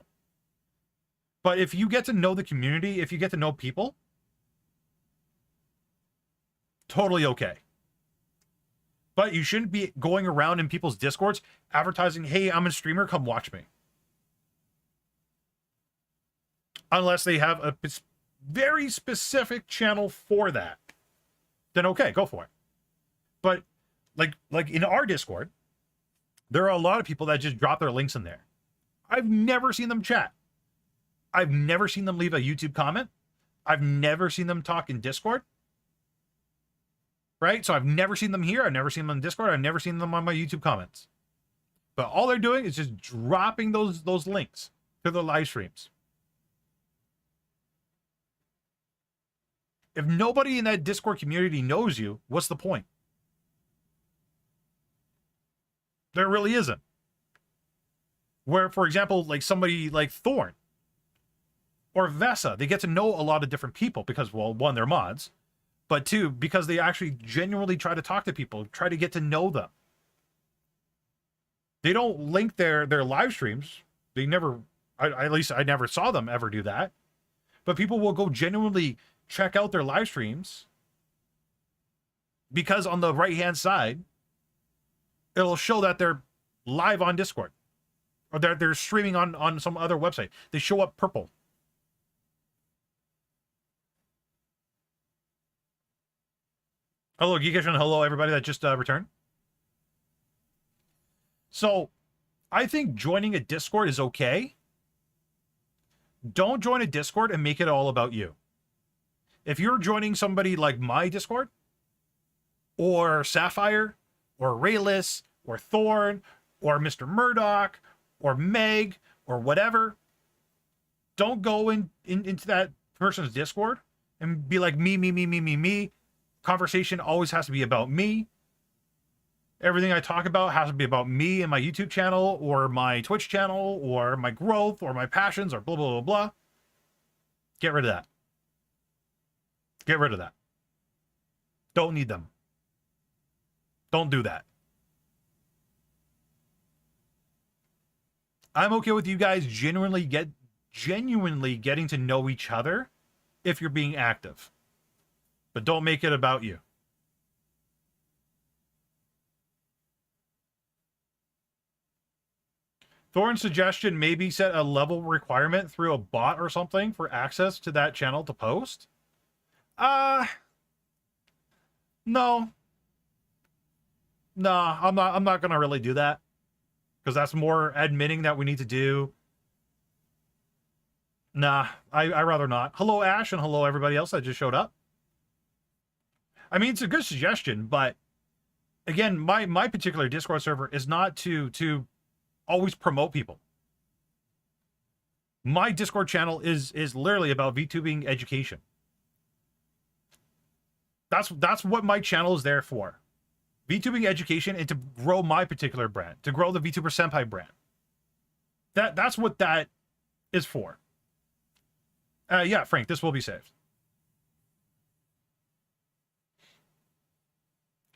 Speaker 1: But if you get to know the community, if you get to know people, totally okay. But you shouldn't be going around in people's Discords advertising, hey, I'm a streamer, come watch me. Unless they have a very specific channel for that. Then okay, go for it. But like in our Discord, there are a lot of people that just drop their links in there. I've never seen them chat. I've never seen them leave a YouTube comment. I've never seen them talk in Discord. Right? So I've never seen them here. I've never seen them in Discord. I've never seen them on my YouTube comments. But all they're doing is just dropping those links to their live streams. If nobody in that Discord community knows you, what's the point? There really isn't. Where, for example, like somebody like Thorn or Vesa, they get to know a lot of different people because, well, one, they're mods, but two, because they actually genuinely try to talk to people, try to get to know them. They don't link their live streams. They never, at least I never saw them ever do that. But people will go genuinely check out their live streams because on the right-hand side, it'll show that they're live on Discord or they're streaming on some other website. They show up purple. Hello, Geekish, and hello, everybody that just returned. So, I think joining a Discord is okay. Don't join a Discord and make it all about you. If you're joining somebody like my Discord, or Sapphire, or Rayless, or Thorn, or Mr. Murdoch, or Meg, or whatever, don't go into that person's Discord and be like, me. Conversation always has to be about me. Everything I talk about has to be about me and my YouTube channel, or my Twitch channel, or my growth, or my passions, or blah, blah, blah, blah. Get rid of that. Get rid of that. Don't need them. Don't do that. I'm okay with you guys genuinely getting to know each other if you're being active. But don't make it about you. Thorn's suggestion, maybe set a level requirement through a bot or something for access to that channel to post. No. Nah, I'm not gonna really do that. Because that's more admitting that we need to do. Nah, I rather not. Hello, Ash, and hello, everybody else that just showed up. I mean, it's a good suggestion, but again, my particular Discord server is not to always promote people. My Discord channel is literally about VTubing education. That's what my channel is there for. VTubing education and to grow my particular brand, to grow the VTuber Senpai brand. That's what that is for. Yeah, Frank, this will be saved.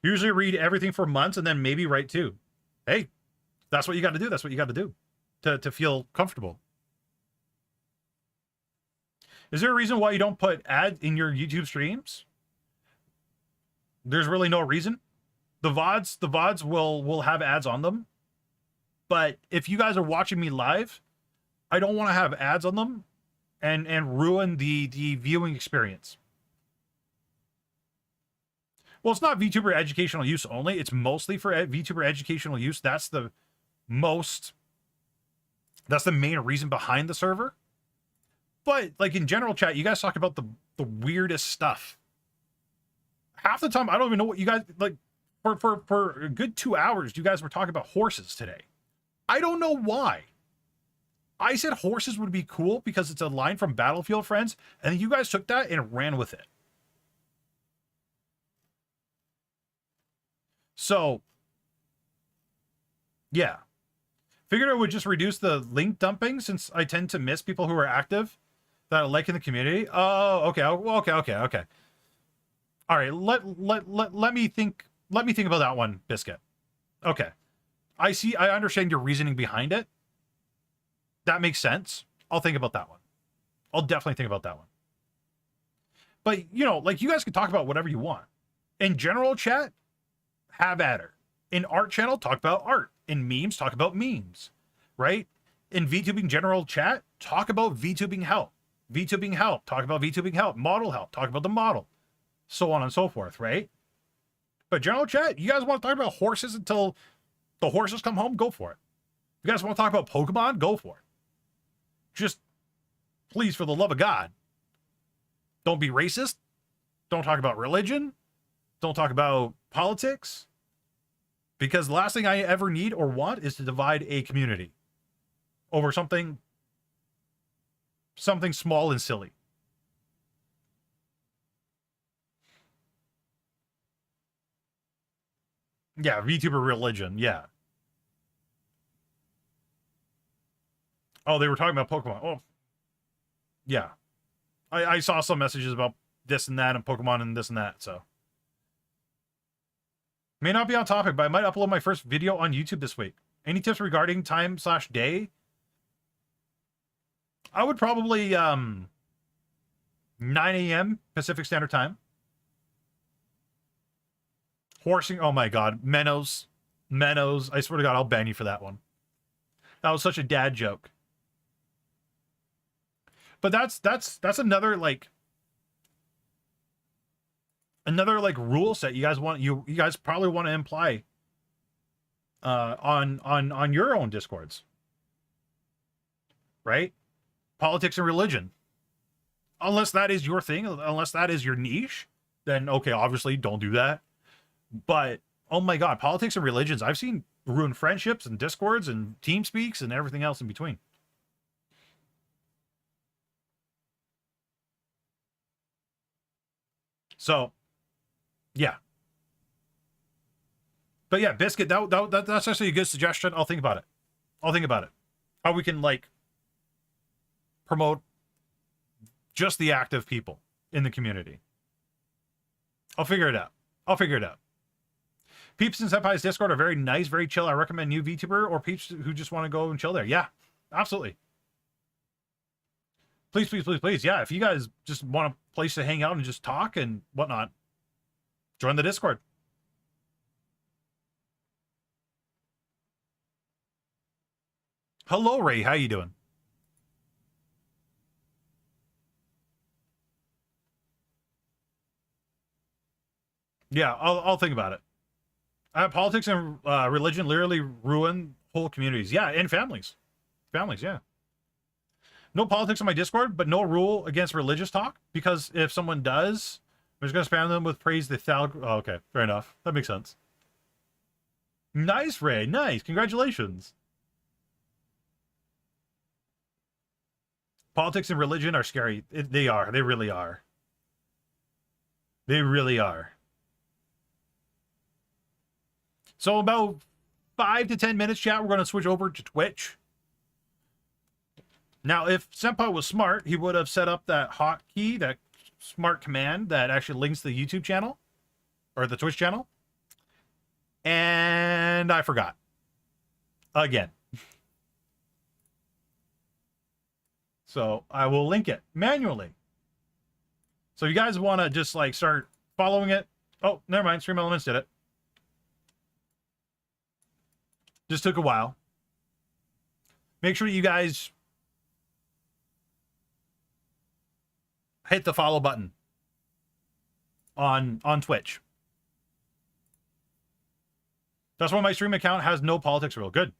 Speaker 1: Usually read everything for months and then maybe write too. Hey, that's what you got to do. That's what you got to do to feel comfortable. Is there a reason why you don't put ads in your YouTube streams? There's really no reason. The VODs will have ads on them. But if you guys are watching me live, I don't want to have ads on them and ruin the viewing experience. Well, it's not VTuber educational use only. It's mostly for VTuber educational use. That's the main reason behind the server. But like in general chat, you guys talk about the weirdest stuff. Half the time, I don't even know what you guys like. For a good 2 hours, you guys were talking about horses today. I don't know why. I said horses would be cool because it's a line from Battlefield Friends, and you guys took that and ran with it. So, yeah. Figured I would just reduce the link dumping since I tend to miss people who are active that I like in the community. Oh, okay. Okay. All right, let me think about that one, Biscuit. Okay. I understand your reasoning behind it. That makes sense. I'll think about that one. I'll definitely think about that one. But, you know, like you guys can talk about whatever you want. In general chat, have at her. In art channel, talk about art. In memes, talk about memes. Right? In VTubing general chat, talk about VTubing help. VTubing help, talk about VTubing help. Model help, talk about the model. So on and so forth, right? But general chat, you guys want to talk about horses until the horses come home? Go for it. You guys want to talk about Pokemon? Go for it. Just, please, for the love of God, don't be racist. Don't talk about religion. Don't talk about politics. Because the last thing I ever need or want is to divide a community over something small and silly. Yeah, VTuber religion, yeah. Oh, they were talking about Pokemon. Oh, yeah. I saw some messages about this and that and Pokemon and this and that, so. May not be on topic, but I might upload my first video on YouTube this week. Any tips regarding time/day? I would probably 9 a.m. Pacific Standard Time. Horsing, oh my god, Menos. I swear to God, I'll ban you for that one. That was such a dad joke. But that's another like rule set you guys want you guys probably want to imply on your own Discords. Right? Politics and religion. Unless that is your thing, unless that is your niche, then okay, obviously don't do that. But oh my god, politics and religions, I've seen ruin friendships and Discords and team speaks and everything else in between. So, yeah. But yeah, Biscuit, that's actually a good suggestion. I'll think about it. How we can like promote just the active people in the community. I'll figure it out. Peeps and Senpai's Discord are very nice, very chill. I recommend new VTuber or peeps who just want to go and chill there. Yeah, absolutely. Please. Yeah, if you guys just want a place to hang out and just talk and whatnot, join the Discord. Hello, Ray. How you doing? Yeah, I'll think about it. Politics and religion literally ruin whole communities. Yeah, and families. Yeah. No politics on my Discord, but no rule against religious talk. Because if someone does, I'm just going to spam them with praise the thal. Oh, okay, fair enough. That makes sense. Nice, Ray. Nice. Congratulations. Politics and religion are scary. They are. They really are. They really are. So about 5 to 10 minutes, chat, we're going to switch over to Twitch. Now, if Senpai was smart, he would have set up that hotkey, that smart command that actually links the YouTube channel or the Twitch channel. And I forgot. Again. So I will link it manually. So you guys want to just like start following it. Oh, never mind. Stream Elements did it. Just took a while. Make sure you guys hit the follow button on Twitch. That's why my stream account has no politics rule. Good.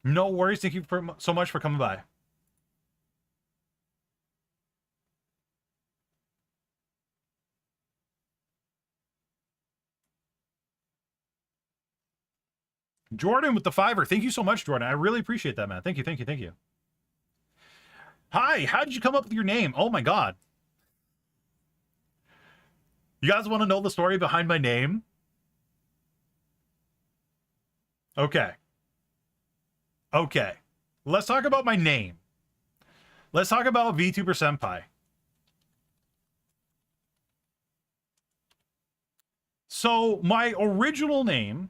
Speaker 1: No worries. Thank you so much for coming by. Jordan with the $5. Thank you so much, Jordan. I really appreciate that, man. Thank you, thank you, thank you. Hi, how did you come up with your name? Oh my God. You guys want to know the story behind my name? Okay. Okay. Let's talk about my name. Let's talk about VTuber Senpai. So my original name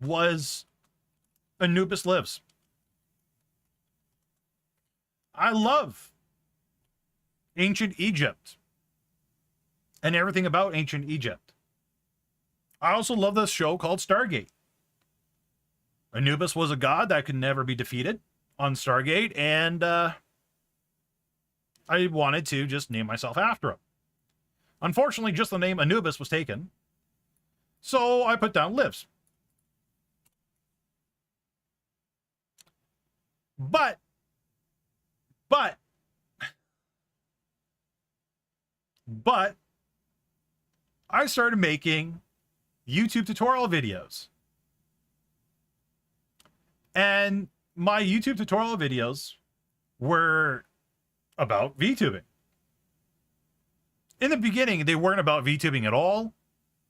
Speaker 1: was Anubis Lives. I love ancient Egypt and everything about ancient Egypt. I also love this show called Stargate. Anubis was a god that could never be defeated on Stargate, and I wanted to just name myself after him. Unfortunately, just the name Anubis was taken, so I put down Lives. But I started making YouTube tutorial videos. And my YouTube tutorial videos were about VTubing. In the beginning, they weren't about VTubing at all.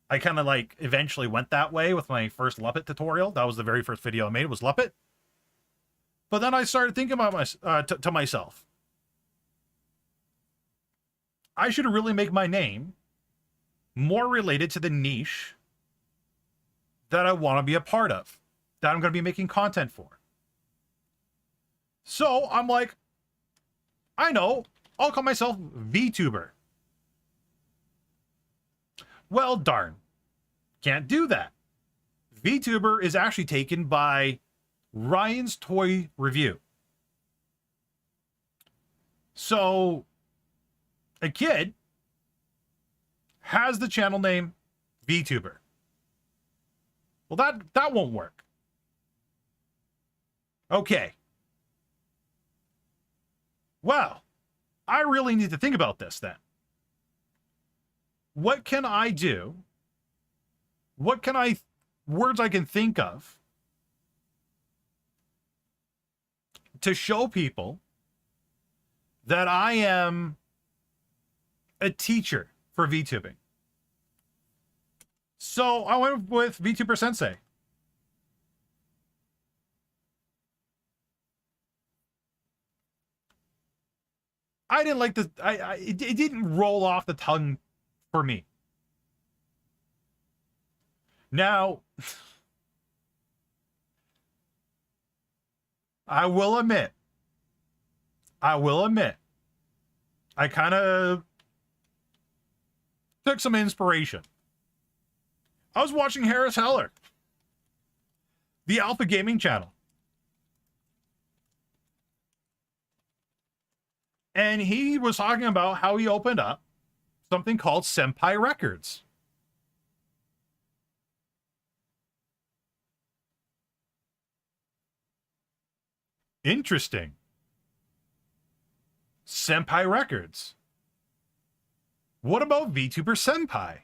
Speaker 1: I kind of like eventually went that way with my first Luppet tutorial. That was the very first video I made, was Luppet. But then I started thinking about to myself, I should really make my name more related to the niche that I want to be a part of, that I'm going to be making content for. So I'm like, I know, I'll call myself VTuber. Well, darn, can't do that. VTuber is actually taken by Ryan's Toy Review. So a kid has the channel name VTuber. Well, that won't work. Okay. Well, I really need to think about this then. What can I do? What can words I can think of to show people that I am a teacher for VTubing? So I went with VTuber Sensei. I didn't like the, it didn't roll off the tongue for me. Now, I will admit, I kind of took some inspiration. I was watching Harris Heller, the Alpha Gaming channel. And he was talking about how he opened up something called Senpai Records. Interesting. Senpai Records. What about VTuber Senpai?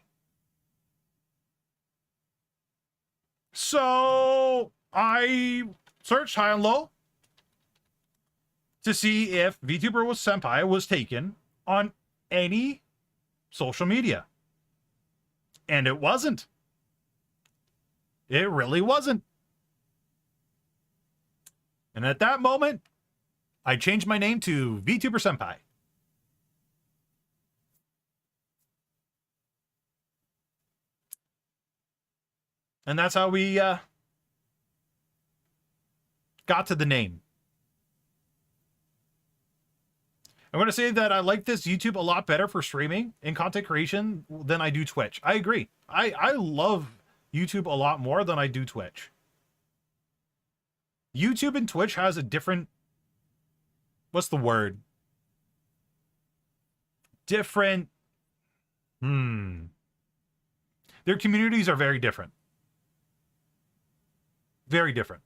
Speaker 1: So I searched high and low to see if VTuber was Senpai was taken on any social media. And it wasn't. It really wasn't. And at that moment, I changed my name to VTuber Senpai. And that's how we got to the name. I'm going to say that I like this YouTube a lot better for streaming and content creation than I do Twitch. I agree. I love YouTube a lot more than I do Twitch. YouTube and Twitch has a different... What's the word? Different... Their communities are very different. Very different.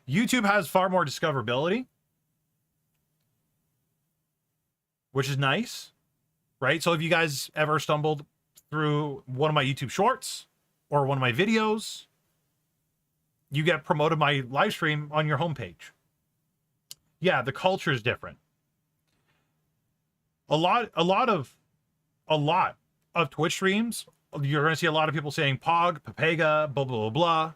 Speaker 1: YouTube has far more discoverability, which is nice, right? So if you guys ever stumbled through one of my YouTube shorts or one of my videos, you get promoted my live stream on your homepage. Yeah, the culture is different. A lot of Twitch streams, you're going to see a lot of people saying Pog, Papega, blah, blah, blah, blah.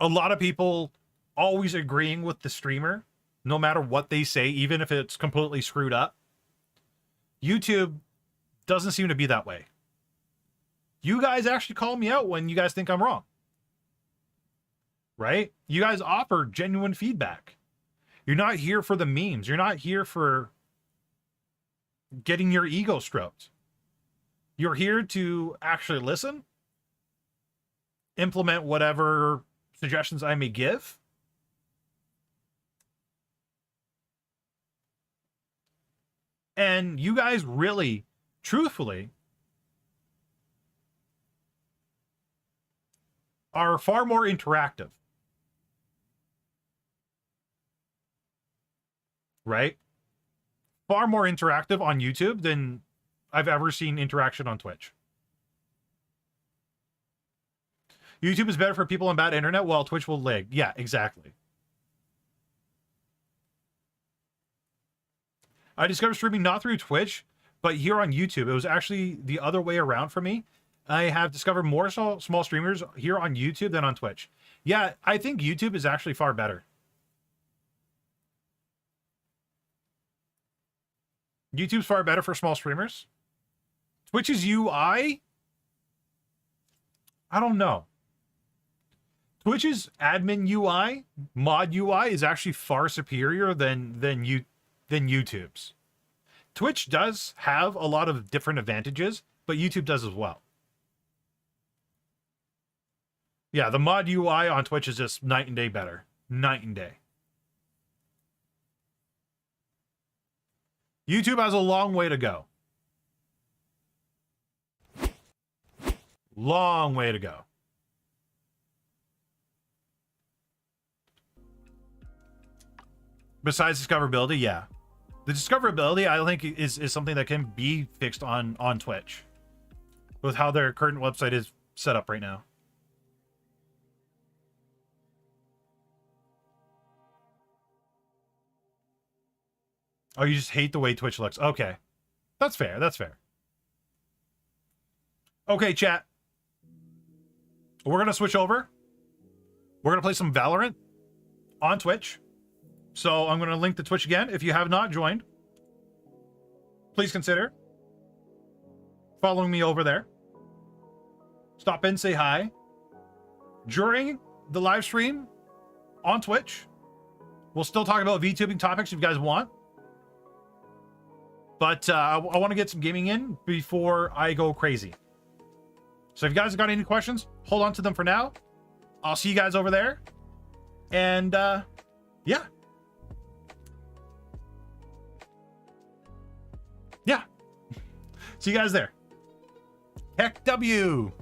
Speaker 1: A lot of people always agreeing with the streamer, no matter what they say, even if it's completely screwed up. YouTube doesn't seem to be that way. You guys actually call me out when you guys think I'm wrong. Right? You guys offer genuine feedback. You're not here for the memes. You're not here for getting your ego stroked. You're here to actually listen, implement whatever suggestions I may give, and you guys really, truthfully, are far more interactive. Right? Far more interactive on YouTube than I've ever seen interaction on Twitch. YouTube is better for people on bad internet, while Twitch will lag. Yeah, exactly. I discovered streaming not through Twitch, but here on YouTube. It was actually the other way around for me. I have discovered more small streamers here on YouTube than on Twitch. Yeah, I think YouTube is actually far better. YouTube's far better for small streamers. Twitch's UI, I don't know. Twitch's admin UI, mod UI, is actually far superior than YouTube's. Twitch does have a lot of different advantages, but YouTube does as well. Yeah, the mod UI on Twitch is just night and day better. Night and day. YouTube has a long way to go. Long way to go. Besides discoverability, yeah. The discoverability, I think, is something that can be fixed on Twitch with how their current website is set up right now. Oh, you just hate the way Twitch looks. Okay. That's fair. That's fair. Okay, chat. We're going to switch over. We're going to play some Valorant on Twitch. So I'm going to link the Twitch again. If you have not joined, please consider following me over there. Stop in, say hi. During the live stream on Twitch, we'll still talk about VTubing topics if you guys want. But I want to get some gaming in before I go crazy. So if you guys have got any questions, hold on to them for now. I'll see you guys over there. And yeah. Yeah. See you guys there. Heck W.